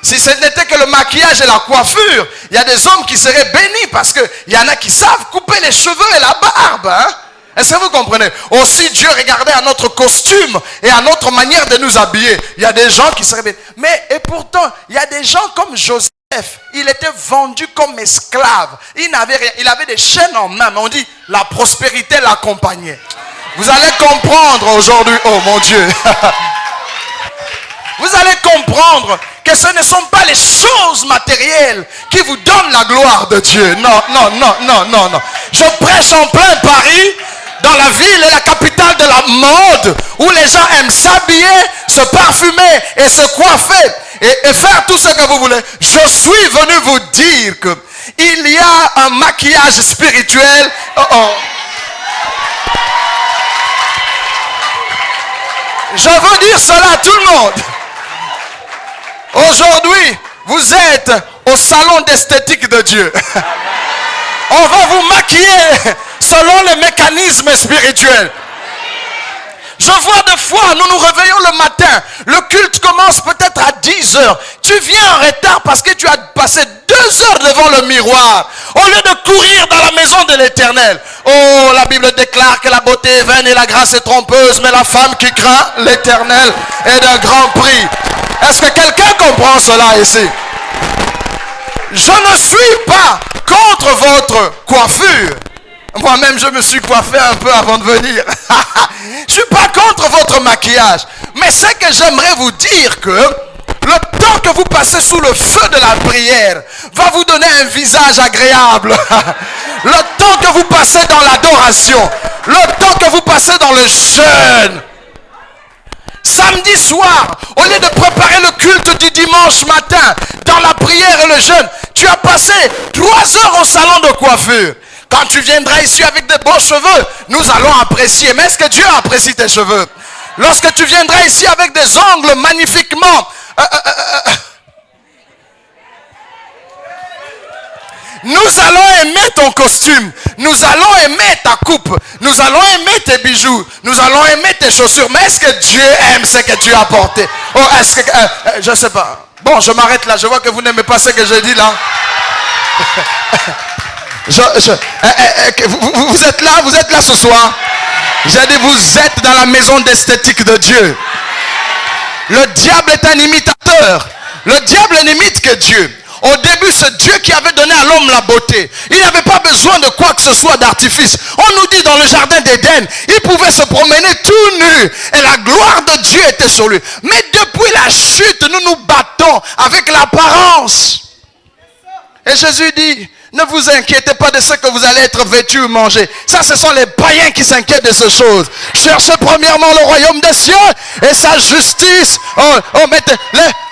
Si ce n'était que le maquillage et la coiffure, il y a des hommes qui seraient bénis parce qu'il y en a qui savent couper les cheveux et la barbe. Hein? Est-ce que vous comprenez? Aussi Dieu regardait à notre costume et à notre manière de nous habiller. Il y a des gens qui seraient bénis. Mais et pourtant, il y a des gens comme Joseph. Il était vendu comme esclave. Il n'avait rien. Il avait des chaînes en main. Mais on dit, la prospérité l'accompagnait. Vous allez comprendre aujourd'hui. Oh mon Dieu. Vous allez comprendre que ce ne sont pas les choses matérielles qui vous donnent la gloire de Dieu. Non, non, non, non, non, non. Je prêche en plein Paris, dans la ville et la capitale de la mode, où les gens aiment s'habiller, se parfumer et se coiffer et faire tout ce que vous voulez. Je suis venu vous dire que il y a un maquillage spirituel. Je veux dire cela à tout le monde. Aujourd'hui, vous êtes au salon d'esthétique de Dieu. On va vous maquiller selon les mécanismes spirituels. Je vois des fois, nous nous réveillons le matin. Le culte commence peut-être à 10 heures. Tu viens en retard parce que tu as passé 2 heures devant le miroir. Au lieu de courir dans la maison de l'Éternel. Oh, la Bible déclare que la beauté est vaine et la grâce est trompeuse. Mais la femme qui craint l'Éternel est d'un grand prix. Est-ce que quelqu'un comprend cela ici? Je ne suis pas contre votre coiffure. Moi-même, je me suis coiffé un peu avant de venir. Je ne suis pas contre votre maquillage. Mais c'est que j'aimerais vous dire que le temps que vous passez sous le feu de la prière va vous donner un visage agréable. Le temps que vous passez dans l'adoration, le temps que vous passez dans le jeûne. Samedi soir, au lieu de préparer le culte du dimanche matin, dans la prière et le jeûne, tu as passé 3 heures au salon de coiffure. Quand tu viendras ici avec de beaux cheveux, nous allons apprécier. Mais est-ce que Dieu apprécie tes cheveux? Lorsque tu viendras ici avec des ongles magnifiquement... Nous allons aimer ton costume. Nous allons aimer ta coupe. Nous allons aimer tes bijoux. Nous allons aimer tes chaussures. Mais est-ce que Dieu aime ce que tu as porté? Oh, est-ce que... je ne sais pas. Bon, je m'arrête là. Je vois que vous n'aimez pas ce que je dis là. Vous êtes là ce soir. J'ai dit, vous êtes dans la maison d'esthétique de Dieu. Le diable est un imitateur. Le diable n'imite que Dieu. Au début, c'est Dieu qui avait donné à l'homme la beauté. Il n'avait pas besoin de quoi que ce soit d'artifice. On nous dit dans le jardin d'Éden, il pouvait se promener tout nu. Et la gloire de Dieu était sur lui. Mais depuis la chute, nous nous battons avec l'apparence. Et Jésus dit, ne vous inquiétez pas de ce que vous allez être vêtu ou manger. Ça, ce sont les païens qui s'inquiètent de ces choses. Cherchez premièrement le royaume des cieux et sa justice.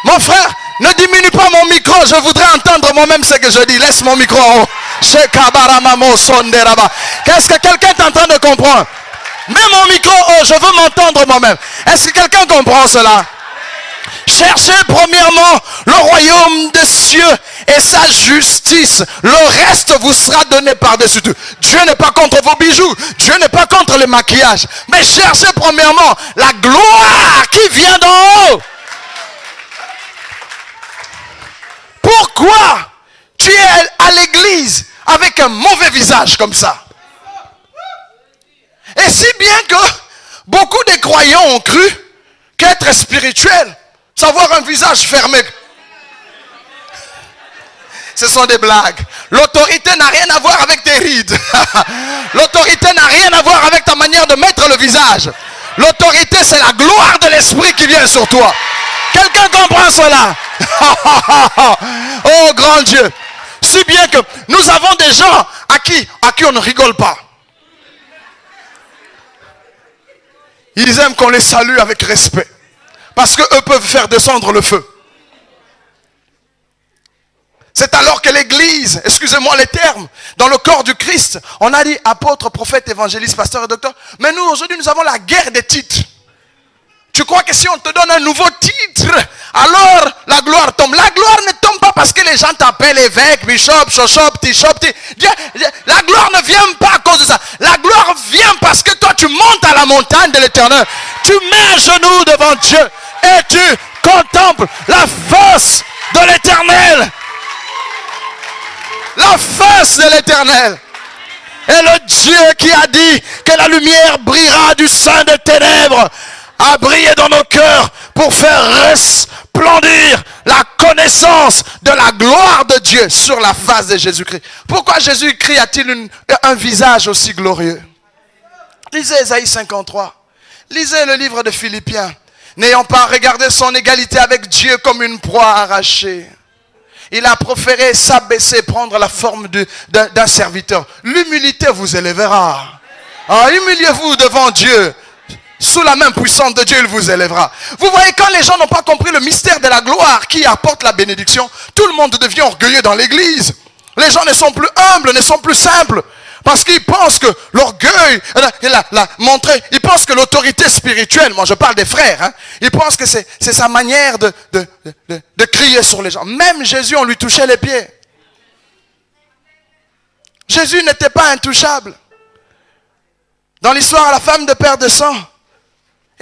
Mon frère, ne diminue pas mon micro. Je voudrais entendre moi-même ce que je dis. Laisse mon micro en haut. Qu'est-ce que quelqu'un est en train de comprendre? Mets mon micro haut. Je veux m'entendre moi-même. Est-ce que quelqu'un comprend cela? Cherchez premièrement le royaume des cieux et sa justice. Le reste vous sera donné par-dessus tout. Dieu n'est pas contre vos bijoux. Dieu n'est pas contre le maquillage. Mais cherchez premièrement la gloire qui vient d'en haut. Pourquoi tu es à l'église avec un mauvais visage comme ça? Et si bien que beaucoup de croyants ont cru qu'être spirituel, c'est avoir un visage fermé. Ce sont des blagues. L'autorité n'a rien à voir avec tes rides. L'autorité n'a rien à voir avec ta manière de mettre le visage. L'autorité, c'est la gloire de l'esprit qui vient sur toi. Quelqu'un comprend cela? Oh grand Dieu. Si bien que nous avons des gens à qui on ne rigole pas. Ils aiment qu'on les salue avec respect. Parce qu'eux peuvent faire descendre le feu. C'est alors que l'église, excusez-moi les termes, dans le corps du Christ, on a dit apôtre, prophète, évangéliste, pasteur et docteur. Mais nous, aujourd'hui, nous avons la guerre des titres. Tu crois que si on te donne un nouveau titre, alors la gloire tombe. La gloire ne tombe pas parce que les gens t'appellent évêque, bishop, chochop, tishop. La gloire ne vient pas à cause de ça. La gloire vient parce que toi, tu montes à la montagne de l'Éternel. Tu mets un genou devant Dieu et tu contemples la face de l'Éternel. La face de l'Éternel. Et le Dieu qui a dit que la lumière brillera du sein des ténèbres a brillé dans nos cœurs pour faire resplendir la connaissance de la gloire de Dieu sur la face de Jésus-Christ. Pourquoi Jésus-Christ a-t-il un visage aussi glorieux? Lisez Ésaïe 53. Lisez le livre de Philippiens. N'ayant pas regardé son égalité avec Dieu comme une proie arrachée, il a préféré s'abaisser, prendre la forme d'un serviteur. L'humilité vous élèvera. Humiliez-vous devant Dieu. Sous la main puissante de Dieu, il vous élèvera. Vous voyez, quand les gens n'ont pas compris le mystère de la gloire qui apporte la bénédiction, tout le monde devient orgueilleux dans l'église. Les gens ne sont plus humbles, ne sont plus simples. Parce qu'ils pensent que l'orgueil, ils pensent que l'autorité spirituelle, moi je parle des frères, hein, ils pensent que c'est sa manière de crier sur les gens. Même Jésus, on lui touchait les pieds. Jésus n'était pas intouchable. Dans l'histoire, la femme de père de sang,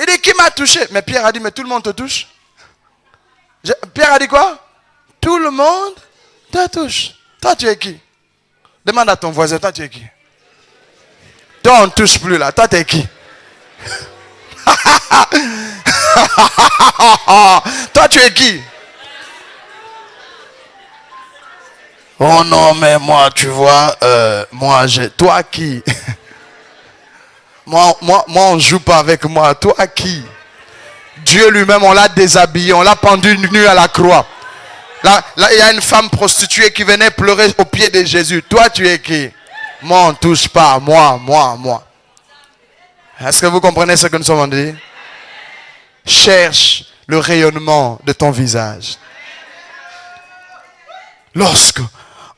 il dit, qui m'a touché? Mais Pierre a dit, mais tout le monde te touche. Pierre a dit quoi? Tout le monde te touche. Toi, tu es qui? Demande à ton voisin, toi, tu es qui? Toi, on ne touche plus là. Toi, tu es qui? Toi, tu es qui? Oh non, mais moi, tu vois, toi qui? Moi, on ne joue pas avec moi. Toi qui? Dieu lui-même, on l'a déshabillé, on l'a pendu nu à la croix. Là, il y a une femme prostituée qui venait pleurer au pied de Jésus. Toi, tu es qui? Moi, on ne touche pas. Moi. Est-ce que vous comprenez ce que nous sommes en train de dire? Cherche le rayonnement de ton visage. Lorsque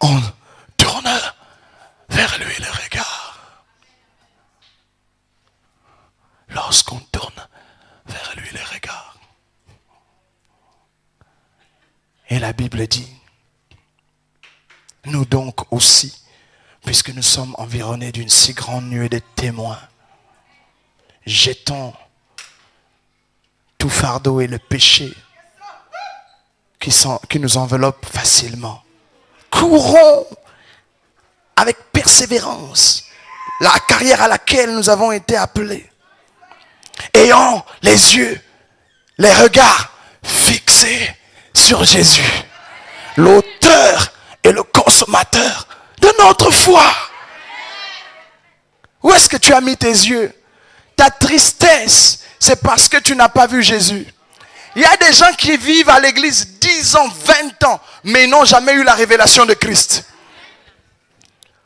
on tourne vers lui le regard. Lorsqu'on tourne vers lui les regards. Et la Bible dit, nous donc aussi, puisque nous sommes environnés d'une si grande nuée de témoins, jetons tout fardeau et le péché qui nous enveloppe facilement. Courons avec persévérance la carrière à laquelle nous avons été appelés. Ayant les yeux, les regards fixés sur Jésus, l'auteur et le consommateur de notre foi. Où est-ce que tu as mis tes yeux? Ta tristesse, c'est parce que tu n'as pas vu Jésus. Il y a des gens qui vivent à l'église 10 ans, 20 ans, mais n'ont jamais eu la révélation de Christ.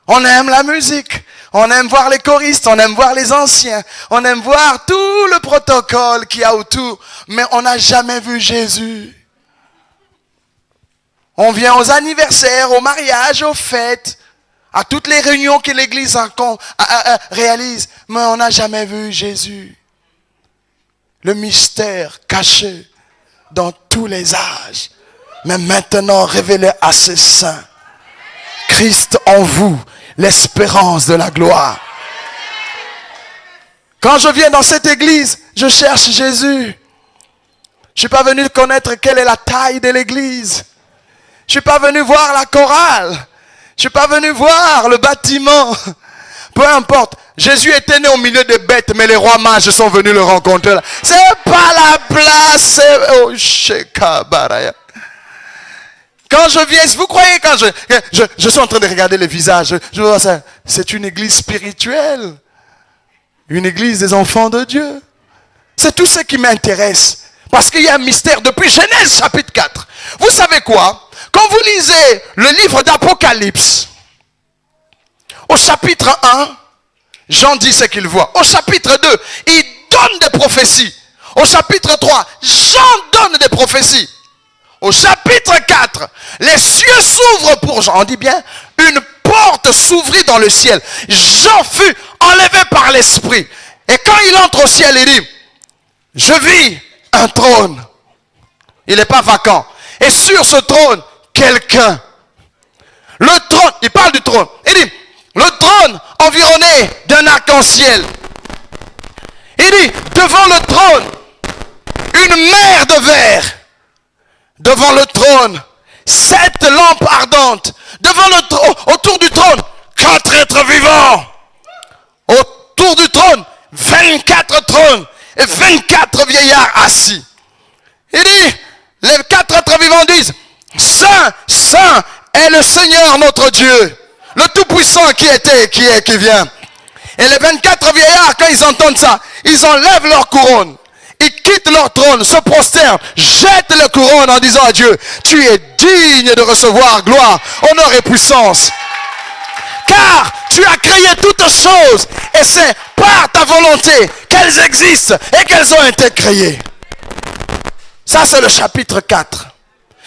On aime la musique, on aime voir les choristes, on aime voir les anciens, on aime voir tout le protocole qu'il y a autour, mais on n'a jamais vu Jésus. On vient aux anniversaires, aux mariages, aux fêtes, à toutes les réunions que l'église réalise, mais on n'a jamais vu Jésus. Le mystère caché dans tous les âges, mais maintenant révélé à ses saints. Christ en vous, l'espérance de la gloire. Quand je viens dans cette église, je cherche Jésus. Je ne suis pas venu connaître quelle est la taille de l'église. Je ne suis pas venu voir la chorale. Je ne suis pas venu voir le bâtiment. Peu importe. Jésus était né au milieu des bêtes, mais les rois mages sont venus le rencontrer. C'est pas la place. Oh, Shekabaraya. Quand je viens, vous croyez quand je suis en train de regarder les visages, je vois ça. C'est une église spirituelle. Une église des enfants de Dieu. C'est tout ce qui m'intéresse. Parce qu'il y a un mystère depuis Genèse chapitre 4. Vous savez quoi? Quand vous lisez le livre d'Apocalypse, au chapitre 1, Jean dit ce qu'il voit. Au chapitre 2, il donne des prophéties. Au chapitre 3, Jean donne des prophéties. Au chapitre 4, les cieux s'ouvrent pour Jean. On dit bien, une porte s'ouvrit dans le ciel. Jean fut enlevé par l'esprit. Et quand il entre au ciel, il dit, je vis un trône. Il n'est pas vacant. Et sur ce trône, quelqu'un. Le trône, il parle du trône. Il dit, le trône environné d'un arc-en-ciel. Il dit, devant le trône, une mer de verre. Devant le trône, 7 lampes ardentes. Devant le trône, autour du trône, 4 êtres vivants. Autour du trône, 24 trônes et 24 vieillards assis. Il dit, les 4 êtres vivants disent, Saint, Saint est le Seigneur notre Dieu, le Tout-Puissant qui était, qui est, qui vient. Et les 24 vieillards, quand ils entendent ça, ils enlèvent leur couronne. Ils quittent leur trône, se prosternent, jettent le couronne en disant à Dieu, tu es digne de recevoir gloire, honneur et puissance. Car tu as créé toutes choses et c'est par ta volonté qu'elles existent et qu'elles ont été créées. Ça c'est le chapitre 4.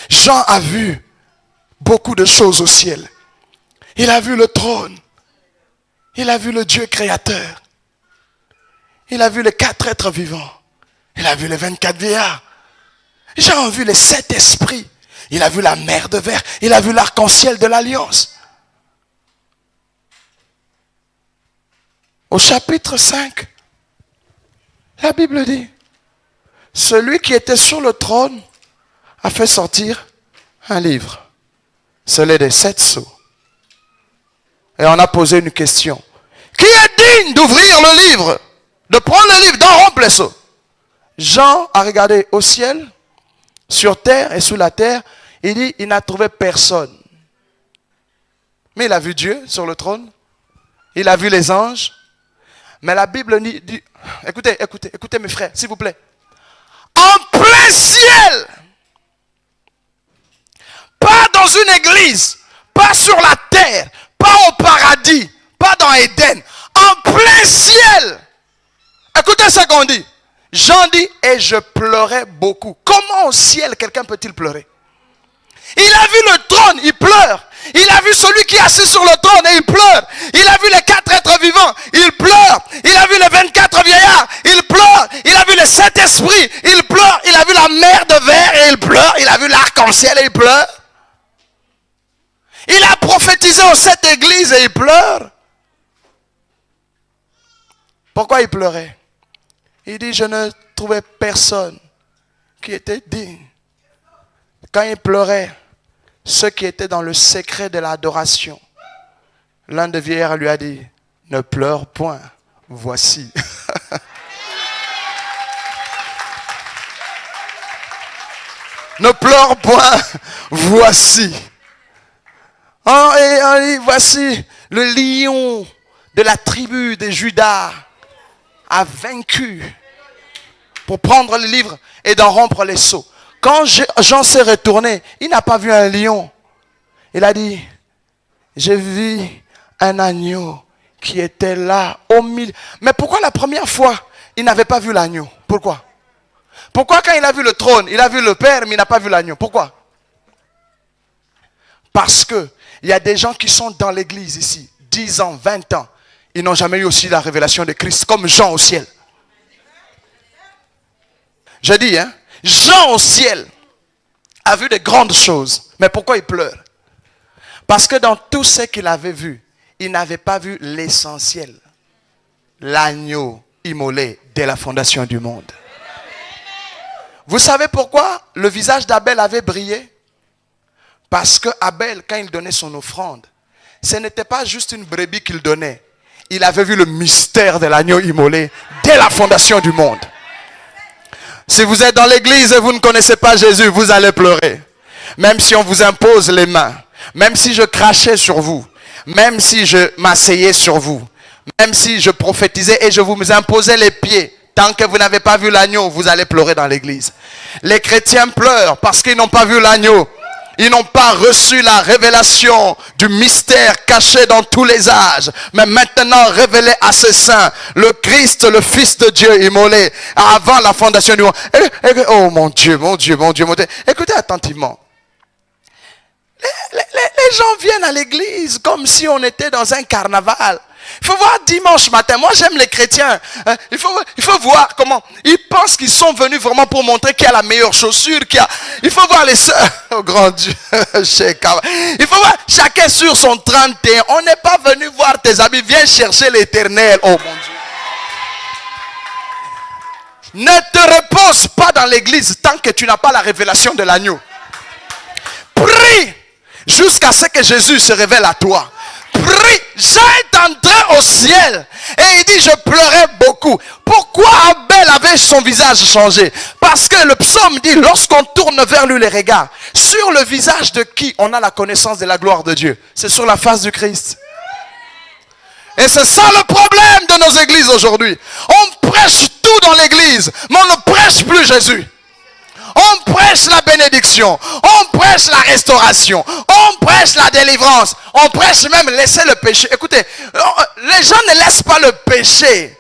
Jean a vu beaucoup de choses au ciel. Il a vu le trône. Il a vu le Dieu créateur. Il a vu les 4 êtres vivants. Il a vu les 24 vieillards. Jean a vu les 7 esprits. Il a vu la mer de verre. Il a vu l'arc-en-ciel de l'alliance. Au chapitre 5, la Bible dit, celui qui était sur le trône a fait sortir un livre. Celui des 7 sceaux. Et on a posé une question. Qui est digne d'ouvrir le livre? De prendre le livre, d'en rompre les sceaux? Jean a regardé au ciel, sur terre et sous la terre. Il dit, il n'a trouvé personne. Mais il a vu Dieu sur le trône. Il a vu les anges. Mais la Bible dit, écoutez mes frères, s'il vous plaît. En plein ciel, pas dans une église, pas sur la terre, pas au paradis, pas dans Éden, en plein ciel. Écoutez ce qu'on dit. Jean dit, et je pleurais beaucoup. Comment au ciel quelqu'un peut-il pleurer? Il a vu le trône, il pleure. Il a vu celui qui est assis sur le trône et il pleure. Il a vu les 4 êtres vivants, il pleure. Il a vu les 24 vieillards, il pleure. Il a vu les 7 esprits, il pleure. Il a vu la mer de verre et il pleure. Il a vu l'arc-en-ciel et il pleure. Il a prophétisé aux 7 églises et il pleure. Pourquoi il pleurait? Il dit, je ne trouvais personne qui était digne. Quand il pleurait, ceux qui étaient dans le secret de l'adoration, l'un des vieillards lui a dit, ne pleure point, voici. Ne pleure point, voici. Oh, et voici le lion de la tribu de Juda a vaincu pour prendre le livre et d'en rompre les sceaux. Quand Jean s'est retourné, il n'a pas vu un lion. Il a dit, j'ai vu un agneau qui était là au milieu. Mais pourquoi la première fois, il n'avait pas vu l'agneau? Pourquoi? Pourquoi quand il a vu le trône, il a vu le Père, mais il n'a pas vu l'agneau? Pourquoi? Parce que il y a des gens qui sont dans l'église ici, 10 ans, 20 ans. Ils n'ont jamais eu aussi la révélation de Christ, comme Jean au ciel. Je dis, Jean au ciel a vu de grandes choses. Mais pourquoi il pleure? Parce que dans tout ce qu'il avait vu, il n'avait pas vu l'essentiel. L'agneau immolé dès la fondation du monde. Vous savez pourquoi le visage d'Abel avait brillé? Parce que Abel, quand il donnait son offrande, ce n'était pas juste une brebis qu'il donnait. Il avait vu le mystère de l'agneau immolé dès la fondation du monde. Si vous êtes dans l'église et vous ne connaissez pas Jésus, vous allez pleurer. Même si on vous impose les mains, même si je crachais sur vous, même si je m'asseyais sur vous, même si je prophétisais et je vous imposais les pieds, tant que vous n'avez pas vu l'agneau, vous allez pleurer dans l'église. Les chrétiens pleurent parce qu'ils n'ont pas vu l'agneau. Ils n'ont pas reçu la révélation du mystère caché dans tous les âges, mais maintenant révélé à ses saints, le Christ, le Fils de Dieu immolé avant la fondation du monde. Oh mon Dieu, mon Dieu, mon Dieu, mon Dieu. Écoutez attentivement. Les gens viennent à l'église comme si on était dans un carnaval. Il faut voir dimanche matin. Moi, j'aime les chrétiens. Il faut voir comment. Ils pensent qu'ils sont venus vraiment pour montrer qui a la meilleure chaussure. Il faut voir les sœurs. Oh grand Dieu. Il faut voir chacun sur son 31. On n'est pas venu voir tes habits. Viens chercher l'éternel. Oh mon Dieu. Ne te repose pas dans l'église tant que tu n'as pas la révélation de l'agneau. Prie jusqu'à ce que Jésus se révèle à toi. Prie. Jean est entré au ciel et il dit je pleurais beaucoup. Pourquoi Abel avait son visage changé? Parce que le psaume dit lorsqu'on tourne vers lui les regards, sur le visage de qui on a la connaissance de la gloire de Dieu? C'est sur la face du Christ. Et c'est ça le problème de nos églises aujourd'hui. On prêche tout dans l'église, mais on ne prêche plus Jésus. On prêche la bénédiction, on prêche la restauration, on prêche la délivrance, on prêche même laisser le péché. Écoutez, les gens ne laissent pas le péché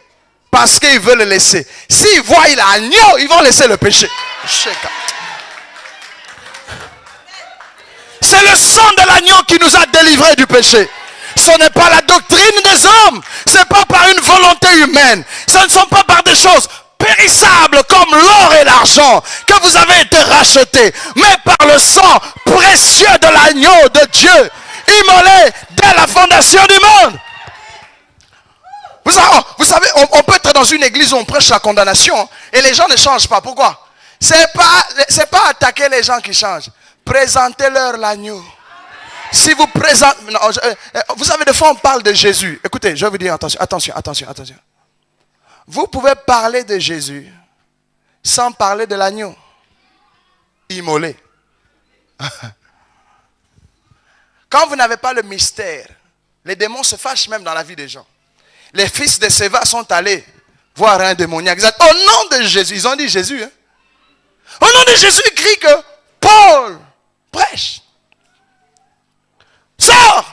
parce qu'ils veulent le laisser. S'ils voient l'agneau, ils vont laisser le péché. C'est le sang de l'agneau qui nous a délivrés du péché. Ce n'est pas la doctrine des hommes, ce n'est pas par une volonté humaine, ce ne sont pas par des choses périssables comme l'or et l'argent que vous avez été rachetés, mais par le sang précieux de l'agneau de Dieu, immolé dès la fondation du monde. Vous savez, on peut être dans une église où on prêche la condamnation et les gens ne changent pas. Pourquoi? C'est pas attaquer les gens qui changent. Présentez-leur l'agneau. Si vous présentez... vous savez, des fois on parle de Jésus. Écoutez, je vais vous dire, attention. Vous pouvez parler de Jésus sans parler de l'agneau immolé. Quand vous n'avez pas le mystère, les démons se fâchent même dans la vie des gens. Les fils de Séva sont allés voir un démoniaque. Ils ont dit, au nom de Jésus, ils ont dit Jésus. Hein? Au nom de Jésus, il crie que Paul prêche. Sors!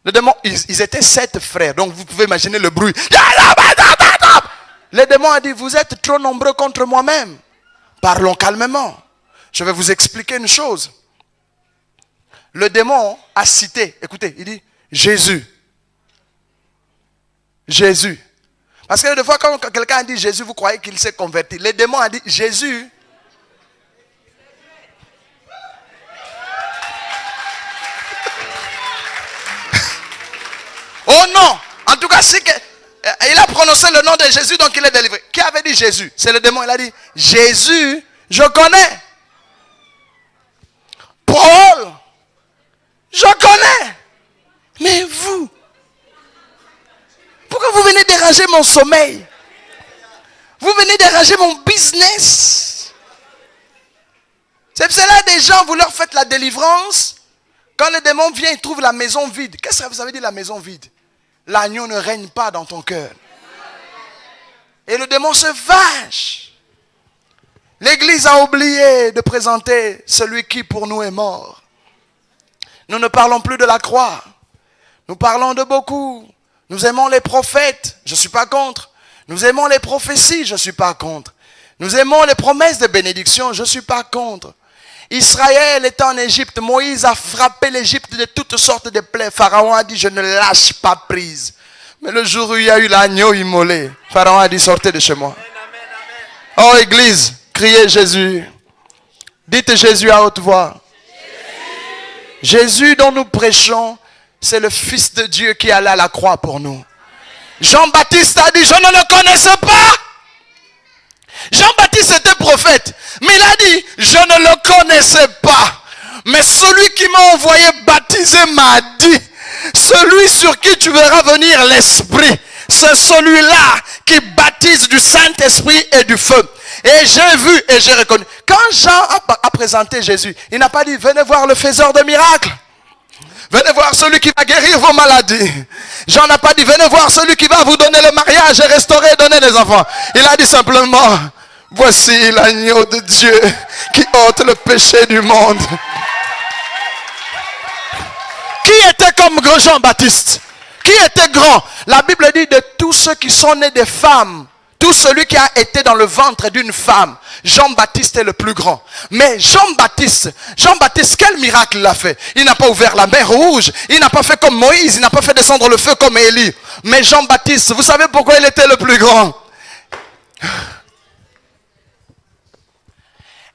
Les démons, ils étaient 7 frères. Donc vous pouvez imaginer le bruit. Les démons ont dit, vous êtes trop nombreux contre moi-même. Parlons calmement. Je vais vous expliquer une chose. Le démon a cité, écoutez, il dit, Jésus. Jésus. Parce que des fois, quand quelqu'un dit Jésus, vous croyez qu'il s'est converti. Les démons ont dit, Jésus. Oh non! En tout cas, c'est que... il a prononcé le nom de Jésus, donc il est délivré. Qui avait dit Jésus? C'est le démon. Il a dit, Jésus, je connais. Paul, je connais. Mais vous, pourquoi vous venez déranger mon sommeil? Vous venez déranger mon business. C'est cela des gens, vous leur faites la délivrance. Quand le démon vient, il trouve la maison vide. Qu'est-ce que vous avez dit, la maison vide? L'agneau ne règne pas dans ton cœur. Et le démon se fâche. L'église a oublié de présenter celui qui pour nous est mort. Nous ne parlons plus de la croix. Nous parlons de beaucoup. Nous aimons les prophètes. Je ne suis pas contre. Nous aimons les prophéties. Je ne suis pas contre. Nous aimons les promesses de bénédiction. Je ne suis pas contre. Israël était en Égypte. Moïse a frappé l'Égypte de toutes sortes de plaies. Pharaon a dit, je ne lâche pas prise. Mais le jour où il y a eu l'agneau immolé, Pharaon a dit, sortez de chez moi. Oh église, criez Jésus. Dites Jésus à haute voix. Jésus dont nous prêchons, c'est le Fils de Dieu qui est allé à la croix pour nous. Jean-Baptiste a dit, je ne le connaissais pas. Jean-Baptiste était prophète, mais il a dit, je ne le connaissais pas. Mais celui qui m'a envoyé baptiser m'a dit, celui sur qui tu verras venir l'Esprit, c'est celui-là qui baptise du Saint-Esprit et du feu. Et j'ai vu et j'ai reconnu. Quand Jean a présenté Jésus, il n'a pas dit, venez voir le faiseur de miracles. Venez voir celui qui va guérir vos maladies. Jean n'a pas dit, venez voir celui qui va vous donner le mariage et restaurer et donner des enfants. Il a dit simplement, voici l'agneau de Dieu qui ôte le péché du monde. Qui était comme grand Jean-Baptiste? Qui était grand? La Bible dit de tous ceux qui sont nés des femmes, tout celui qui a été dans le ventre d'une femme, Jean-Baptiste est le plus grand. Mais Jean-Baptiste, quel miracle il a fait? Il n'a pas ouvert la mer rouge, il n'a pas fait comme Moïse, il n'a pas fait descendre le feu comme Élie. Mais Jean-Baptiste, vous savez pourquoi il était le plus grand?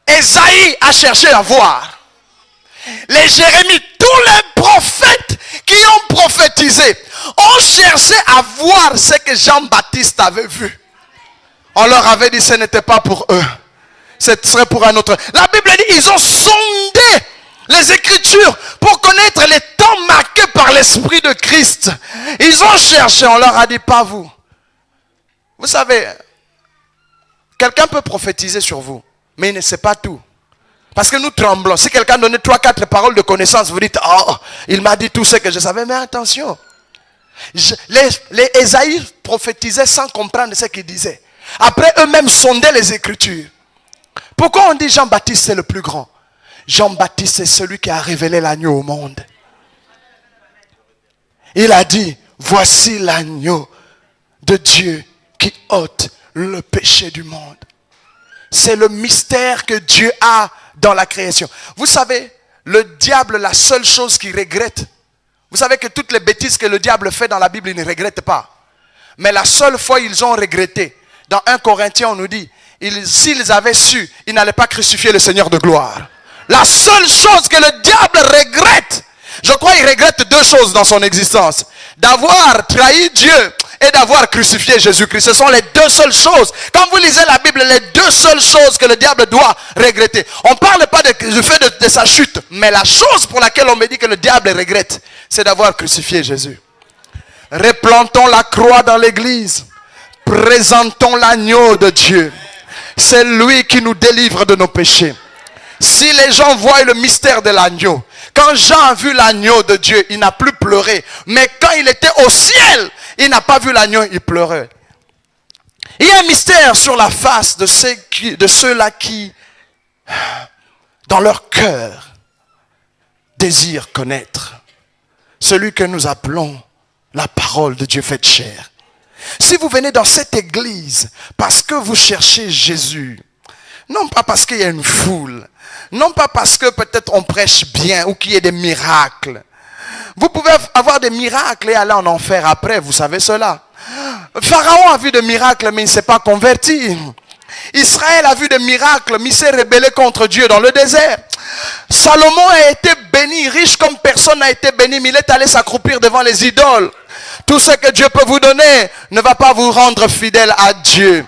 Ésaïe a cherché à voir. Les Jérémie, tous les prophètes qui ont prophétisé, ont cherché à voir ce que Jean-Baptiste avait vu. On leur avait dit ce n'était pas pour eux. Ce serait pour un autre. La Bible dit ils ont sondé les Écritures pour connaître les temps marqués par l'Esprit de Christ. Ils ont cherché, on leur a dit pas vous. Vous savez, quelqu'un peut prophétiser sur vous, mais il ne sait pas tout. Parce que nous tremblons. Si quelqu'un donnait 3-4 paroles de connaissance, vous dites, oh, il m'a dit tout ce que je savais. Mais attention, les Ésaïe prophétisaient sans comprendre ce qu'il disait. Après, eux-mêmes sondaient les Écritures. Pourquoi on dit Jean-Baptiste c'est le plus grand? Jean-Baptiste c'est celui qui a révélé l'agneau au monde. Il a dit, voici l'agneau de Dieu qui ôte le péché du monde. C'est le mystère que Dieu a dans la création. Vous savez, le diable, la seule chose qu'il regrette, vous savez que toutes les bêtises que le diable fait dans la Bible, il ne regrette pas. Mais la seule fois ils ont regretté, dans 1 Corinthiens, on nous dit, s'ils avaient su, ils n'allaient pas crucifier le Seigneur de gloire. La seule chose que le diable regrette, je crois qu'il regrette deux choses dans son existence. D'avoir trahi Dieu et d'avoir crucifié Jésus-Christ. Ce sont les deux seules choses. Quand vous lisez la Bible, les deux seules choses que le diable doit regretter. On ne parle pas du fait de sa chute. Mais la chose pour laquelle on me dit que le diable regrette, c'est d'avoir crucifié Jésus. Replantons la croix dans l'église. Présentons l'agneau de Dieu. C'est lui qui nous délivre de nos péchés. Si les gens voient le mystère de l'agneau, quand Jean a vu l'agneau de Dieu, il n'a plus pleuré. Mais quand il était au ciel, il n'a pas vu l'agneau, il pleurait. Il y a un mystère sur la face de ceux-là qui, dans leur cœur, désirent connaître celui que nous appelons la parole de Dieu faite chair. Si vous venez dans cette église parce que vous cherchez Jésus, non pas parce qu'il y a une foule, non pas parce que peut-être on prêche bien ou qu'il y ait des miracles. Vous pouvez avoir des miracles et aller en enfer après, vous savez cela. Pharaon a vu des miracles mais il ne s'est pas converti. Israël a vu des miracles mais il s'est rebellé contre Dieu dans le désert. Salomon a été béni, riche comme personne n'a été béni, mais il est allé s'accroupir devant les idoles. Tout ce que Dieu peut vous donner ne va pas vous rendre fidèle à Dieu.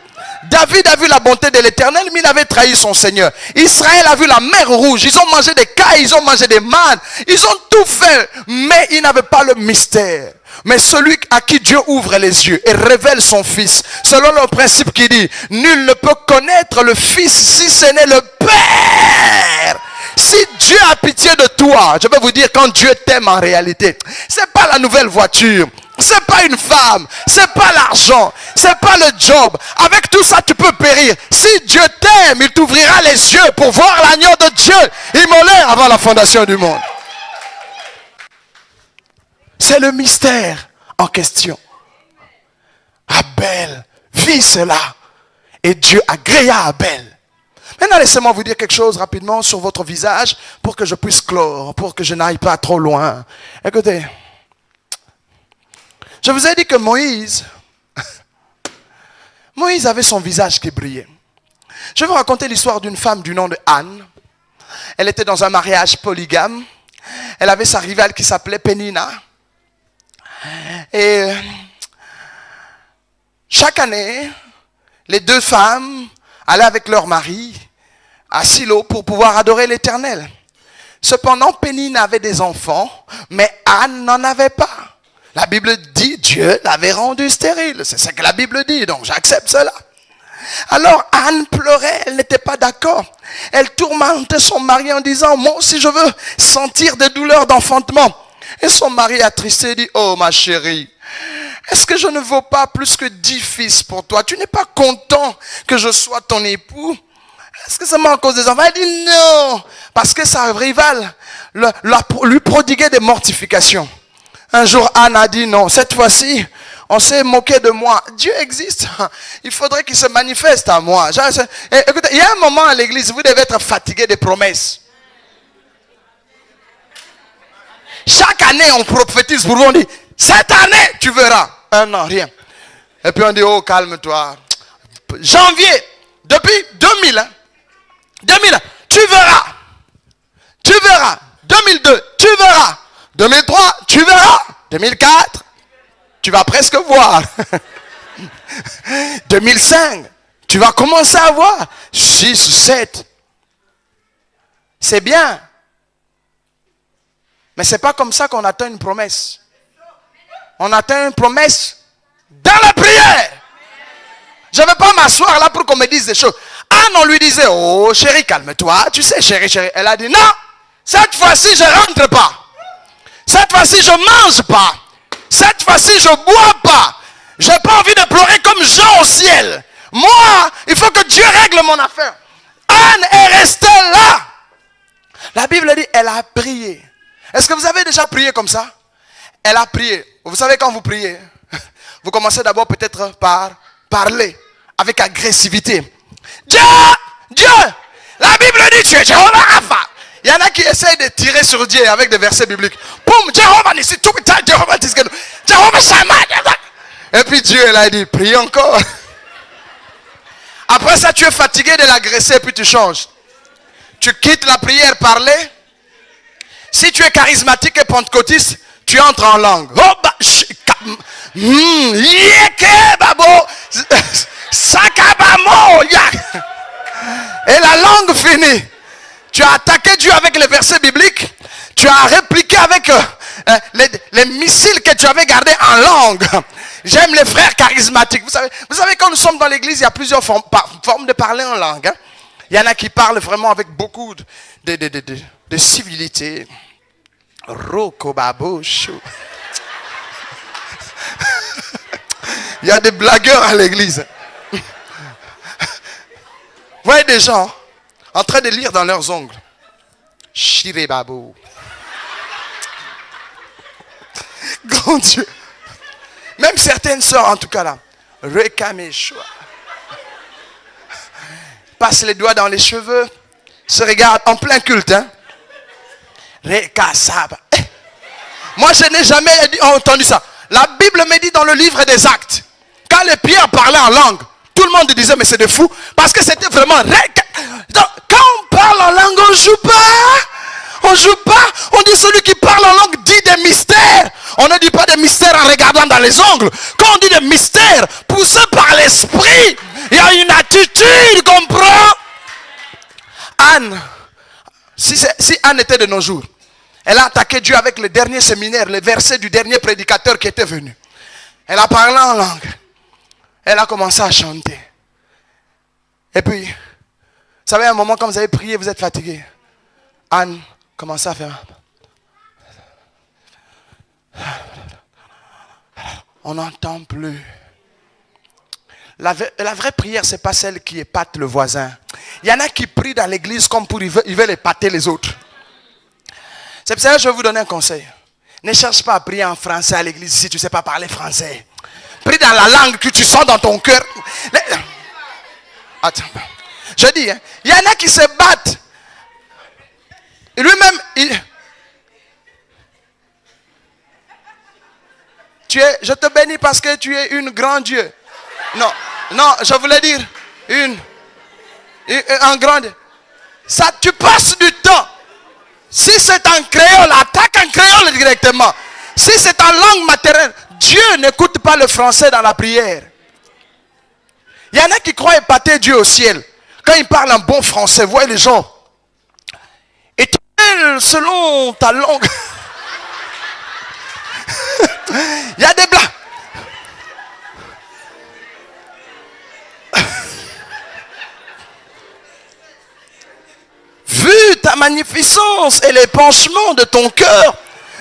David a vu la bonté de l'Éternel, mais il avait trahi son Seigneur. Israël a vu la mer rouge. Ils ont mangé des cailles, ils ont mangé des mannes. Ils ont tout fait, mais ils n'avaient pas le mystère. Mais celui à qui Dieu ouvre les yeux et révèle son Fils, selon le principe qui dit, nul ne peut connaître le Fils si ce n'est le Père. Si Dieu a pitié de toi, je vais vous dire quand Dieu t'aime en réalité, c'est pas la nouvelle voiture. C'est pas une femme, c'est pas l'argent, c'est pas le job. Avec tout ça, tu peux périr. Si Dieu t'aime, il t'ouvrira les yeux pour voir l'agneau de Dieu immolé avant la fondation du monde. C'est le mystère en question. Abel vit cela et Dieu agréa Abel. Maintenant, laissez-moi vous dire quelque chose rapidement sur votre visage pour que je puisse clore, pour que je n'aille pas trop loin. Écoutez. Je vous ai dit que Moïse avait son visage qui brillait. Je vais vous raconter l'histoire d'une femme du nom de Anne. Elle était dans un mariage polygame. Elle avait sa rivale qui s'appelait Pénina. Et chaque année, les deux femmes allaient avec leur mari à Silo pour pouvoir adorer l'Éternel. Cependant, Pénina avait des enfants, mais Anne n'en avait pas. La Bible dit, Dieu l'avait rendue stérile. C'est ce que la Bible dit, donc j'accepte cela. Alors Anne pleurait, elle n'était pas d'accord. Elle tourmentait son mari en disant, moi aussi je veux sentir des douleurs d'enfantement. Et son mari attristé dit, oh ma chérie, est-ce que je ne vaux pas plus que 10 fils pour toi? Tu n'es pas content que je sois ton époux? Est-ce que c'est moi à cause des enfants? Elle dit non, parce que sa rivale lui prodiguait des mortifications. Un jour, Anne a dit non, cette fois-ci, on s'est moqué de moi. Dieu existe. Il faudrait qu'il se manifeste à moi. Écoutez, il y a un moment à l'église, vous devez être fatigué des promesses. Chaque année, on prophétise pour vous, on dit, cette année, tu verras. Un an, rien. Et puis on dit, oh, calme-toi. Janvier, depuis 2000, 2000, tu verras. Tu verras. 2002, tu verras. 2003, tu verras. 2004, tu vas presque voir. 2005, tu vas commencer à voir. 6, 7. C'est bien. Mais ce n'est pas comme ça qu'on atteint une promesse. On atteint une promesse dans la prière. Je ne vais pas m'asseoir là pour qu'on me dise des choses. Anne, on lui disait, oh chérie, calme-toi. Tu sais, chérie, chérie. Elle a dit, non, cette fois-ci, je ne rentre pas. Cette fois-ci, je ne mange pas. Cette fois-ci, je ne bois pas. Je n'ai pas envie de pleurer comme Jean au ciel. Moi, il faut que Dieu règle mon affaire. Anne est restée là. La Bible dit, elle a prié. Est-ce que vous avez déjà prié comme ça? Elle a prié. Vous savez quand vous priez, vous commencez d'abord peut-être par parler avec agressivité. Dieu, Dieu, la Bible dit tu es Jéhovah Rapha. Il y en a qui essayent de tirer sur Dieu avec des versets bibliques. Poum, Jéhovah Nissi, tout Jéhovah Tiskenu, Jéhovah Shama. Et puis Dieu, il a dit, prie encore. Après ça, tu es fatigué de l'agresser, puis tu changes. Tu quittes la prière, parler. Si tu es charismatique et pentecôtiste, tu entres en langue. Oh, bah, et la langue finit. Tu as attaqué Dieu avec les versets bibliques. Tu as répliqué avec les missiles que tu avais gardés en langue. J'aime les frères charismatiques. Vous savez, quand nous sommes dans l'église, il y a plusieurs formes de parler en langue. Hein. Il y en a qui parlent vraiment avec beaucoup de civilité. Rokobabosho. Il y a des blagueurs à l'église. Vous voyez des gens en train de lire dans leurs ongles. Shirebabo. Grand Dieu. Même certaines sœurs, en tout cas là. Rekameshwa. Passe les doigts dans les cheveux. Se regarde en plein culte. Hein. Rekasaba. Moi, je n'ai jamais entendu ça. La Bible me dit dans le livre des Actes, quand les Pierres parlaient en langue, tout le monde disait, mais c'est des fous. Parce que c'était vraiment... Donc, quand on parle en langue, on ne joue pas. On ne joue pas. On dit celui qui parle en langue dit des mystères. On ne dit pas des mystères en regardant dans les ongles. Quand on dit des mystères, poussés par l'esprit, il y a une attitude, comprends? Anne, si Anne était de nos jours, elle a attaqué Dieu avec le dernier séminaire, les versets du dernier prédicateur qui était venu. Elle a parlé en langue. Elle a commencé à chanter. Et puis, vous savez, à un moment, quand vous avez prié, vous êtes fatigué. Anne commençait à faire... On n'entend plus. La vraie prière, ce n'est pas celle qui épate le voisin. Il y en a qui prient dans l'église comme pour ils veulent épater les autres. C'est pour ça que je vais vous donner un conseil. Ne cherche pas à prier en français à l'église si tu ne sais pas parler français. Prie dans la langue que tu sens dans ton cœur. Attends. Je dis, hein, il y en a qui se battent. Et lui-même, je te bénis parce que tu es une grande Dieu. Non, je voulais dire un grand Dieu. Ça, tu passes du temps. Si c'est en créole, attaque en créole directement. Si c'est en langue maternelle, Dieu n'écoute pas le français dans la prière. Il y en a qui croient épater Dieu au ciel. Quand ils parlent un bon français, voyez les gens. Éternel, selon ta langue. Il y a des blagues. Vu ta magnificence et les penchements de ton cœur,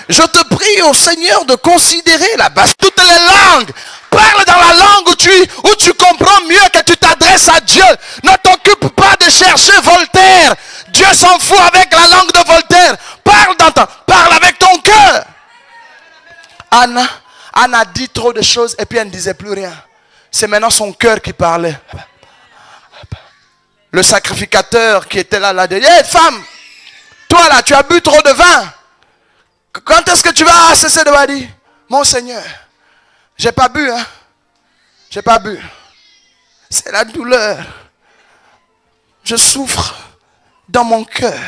je te prie au Seigneur de considérer la base. Toutes les langues. Parle dans la langue où tu comprends mieux que tu t'adresses à Dieu. Ne t'occupe pas de chercher Voltaire. Dieu s'en fout avec la langue de Voltaire. Parle avec ton cœur. Anna dit trop de choses et puis elle ne disait plus rien. C'est maintenant son cœur qui parlait. Le sacrificateur qui était là dit, hey, femme, toi là, tu as bu trop de vin. Quand est-ce que tu vas cesser de boire? Mon Seigneur, j'ai pas bu, hein. J'ai pas bu. C'est la douleur. Je souffre dans mon cœur.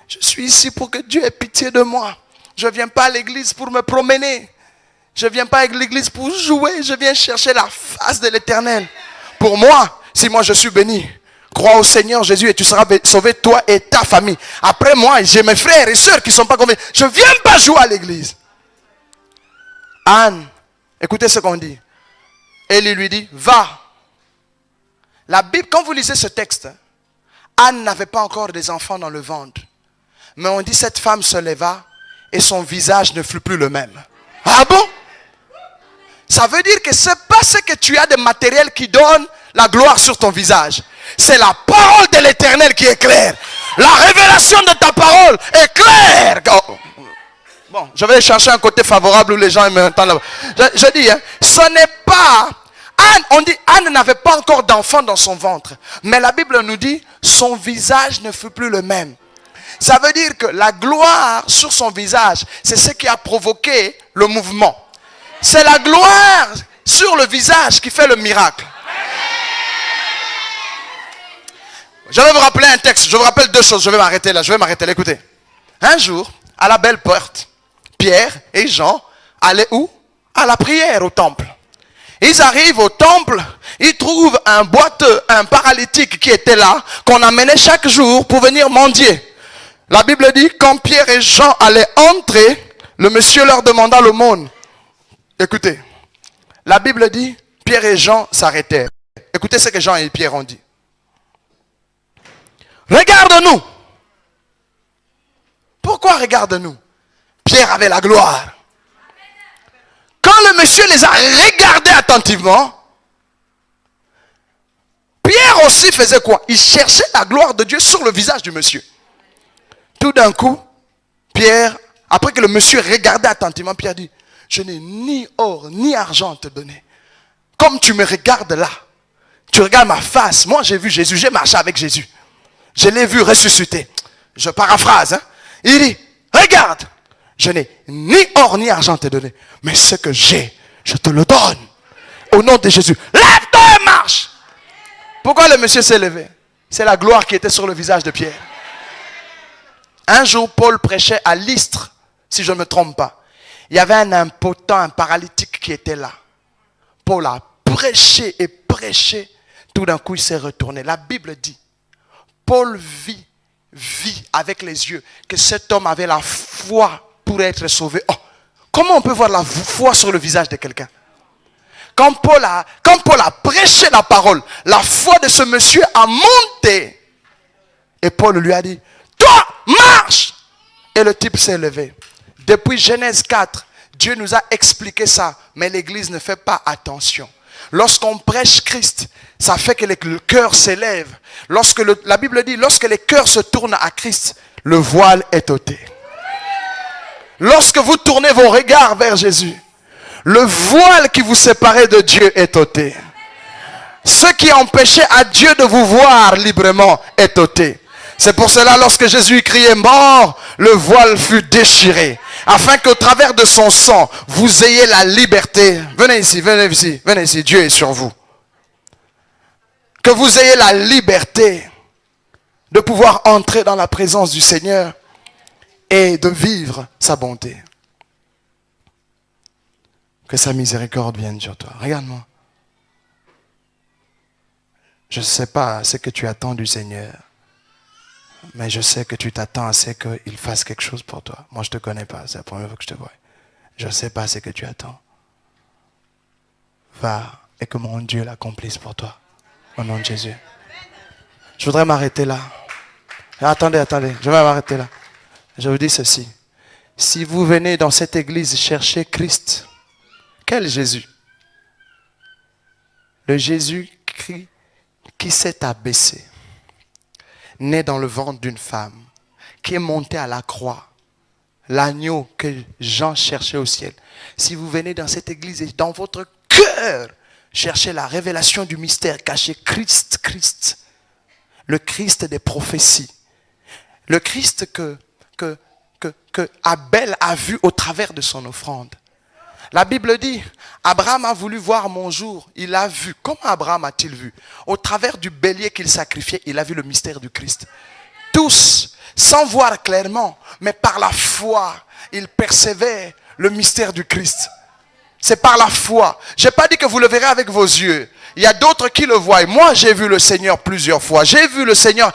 Je suis ici pour que Dieu ait pitié de moi. Je ne viens pas à l'église pour me promener. Je ne viens pas à l'église pour jouer. Je viens chercher la face de l'Éternel. Pour moi, si moi je suis béni, crois au Seigneur Jésus et tu seras sauvé, toi et ta famille. Après moi, j'ai mes frères et sœurs qui ne sont pas convaincus. Je ne viens pas jouer à l'église. Anne, écoutez ce qu'on dit. Élie lui dit, va. La Bible, quand vous lisez ce texte, Anne n'avait pas encore des enfants dans le ventre. Mais on dit, cette femme se leva et son visage ne fut plus le même. Ah bon? Ça veut dire que ce n'est pas ce que tu as de matériel qui donne la gloire sur ton visage. C'est la parole de l'Éternel qui est claire. La révélation de ta parole est claire. Oh. Bon, je vais chercher un côté favorable où les gens m'entendent. Je dis, hein, ce n'est pas... Anne, on dit, Anne n'avait pas encore d'enfant dans son ventre. Mais la Bible nous dit, son visage ne fut plus le même. Ça veut dire que la gloire sur son visage, c'est ce qui a provoqué le mouvement. C'est la gloire sur le visage qui fait le miracle. Je vais vous rappeler un texte. Je vous rappelle deux choses. Je vais m'arrêter là. Écoutez. Un jour, à la belle porte, Pierre et Jean allaient où? À la prière au temple. Ils arrivent au temple. Ils trouvent un boiteux, un paralytique qui était là, qu'on amenait chaque jour pour venir mendier. La Bible dit, quand Pierre et Jean allaient entrer, le monsieur leur demanda l'aumône. Écoutez. La Bible dit, Pierre et Jean s'arrêtèrent. Écoutez ce que Jean et Pierre ont dit. Regarde-nous. Pourquoi regarde-nous? Pierre avait la gloire. Quand le monsieur les a regardés attentivement, Pierre aussi faisait quoi? Il cherchait la gloire de Dieu sur le visage du monsieur. Tout d'un coup, Pierre, après que le monsieur regardait attentivement, Pierre dit, je n'ai ni or ni argent à te donner. Comme tu me regardes là, tu regardes ma face. Moi j'ai vu Jésus, j'ai marché avec Jésus. Je l'ai vu ressusciter. Je paraphrase. Hein? Il dit, regarde, je n'ai ni or ni argent à te donner. Mais ce que j'ai, je te le donne. Au nom de Jésus. Lève-toi et marche. Pourquoi le monsieur s'est levé? C'est la gloire qui était sur le visage de Pierre. Un jour, Paul prêchait à Lystre, si je ne me trompe pas. Il y avait un impotent, un paralytique qui était là. Paul a prêché et prêché. Tout d'un coup, il s'est retourné. La Bible dit, Paul vit avec les yeux que cet homme avait la foi pour être sauvé. Oh, comment on peut voir la foi sur le visage de quelqu'un? Quand Paul a prêché la parole, la foi de ce monsieur a monté. Et Paul lui a dit, toi, marche! Et le type s'est levé. Depuis Genèse 4, Dieu nous a expliqué ça, mais l'Église ne fait pas attention. Lorsqu'on prêche Christ, ça fait que le cœur s'élève. La Bible dit, lorsque les cœurs se tournent à Christ, le voile est ôté. Lorsque vous tournez vos regards vers Jésus, le voile qui vous séparait de Dieu est ôté. Ce qui empêchait à Dieu de vous voir librement est ôté. C'est pour cela, lorsque Jésus criait mort, le voile fut déchiré. Afin qu'au travers de son sang, vous ayez la liberté. Venez ici, venez ici, venez ici. Dieu est sur vous. Que vous ayez la liberté de pouvoir entrer dans la présence du Seigneur et de vivre sa bonté. Que sa miséricorde vienne sur toi. Regarde-moi. Je ne sais pas ce que tu attends du Seigneur, mais je sais que tu t'attends à ce qu'il fasse quelque chose pour toi. Moi, je ne te connais pas, c'est la première fois que je te vois. Je ne sais pas ce que tu attends. Va et que mon Dieu l'accomplisse pour toi. Au nom de Jésus. Je voudrais m'arrêter là. Attendez, je vais m'arrêter là. Je vous dis ceci. Si vous venez dans cette église chercher Christ, quel Jésus? Le Jésus-Christ qui s'est abaissé, né dans le ventre d'une femme, qui est monté à la croix, l'agneau que Jean cherchait au ciel. Si vous venez dans cette église et dans votre cœur, cherchez la révélation du mystère caché, Christ, le Christ des prophéties, le Christ que Abel a vu au travers de son offrande. La Bible dit, Abraham a voulu voir mon jour, il a vu. Comment Abraham a-t-il vu? Au travers du bélier qu'il sacrifiait, il a vu le mystère du Christ. Tous, sans voir clairement, mais par la foi, ils percevaient le mystère du Christ. C'est par la foi. Je n'ai pas dit que vous le verrez avec vos yeux. Il y a d'autres qui le voient. Moi, j'ai vu le Seigneur plusieurs fois. J'ai vu le Seigneur,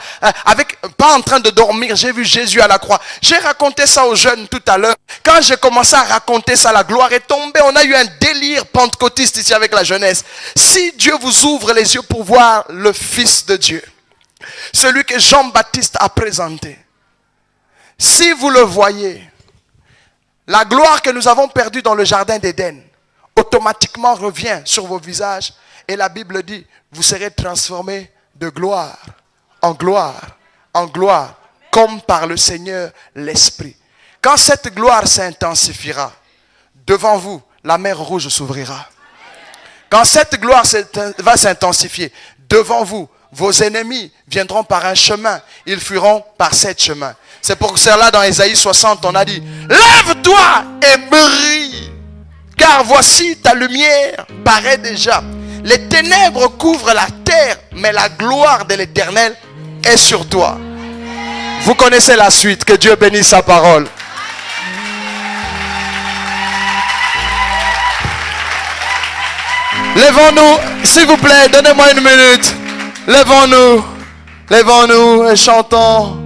pas en train de dormir, j'ai vu Jésus à la croix. J'ai raconté ça aux jeunes tout à l'heure. Quand j'ai commencé à raconter ça, la gloire est tombée. On a eu un délire pentecôtiste ici avec la jeunesse. Si Dieu vous ouvre les yeux pour voir le Fils de Dieu, celui que Jean-Baptiste a présenté, si vous le voyez, la gloire que nous avons perdue dans le jardin d'Éden, automatiquement revient sur vos visages. Et la Bible dit, vous serez transformés de gloire en gloire, en gloire, comme par le Seigneur l'Esprit. Quand cette gloire s'intensifiera, devant vous, la mer rouge s'ouvrira. Quand cette gloire va s'intensifier, devant vous, vos ennemis viendront par un chemin, ils fuiront par 7 chemins. C'est pour cela dans Ésaïe 60, on a dit, lève-toi et brille, car voici ta lumière paraît déjà. Les ténèbres couvrent la terre, mais la gloire de l'Éternel est sur toi. Vous connaissez la suite. Que Dieu bénisse sa parole. Lèvons-nous, s'il vous plaît, donnez-moi une minute. Lèvons-nous et chantons.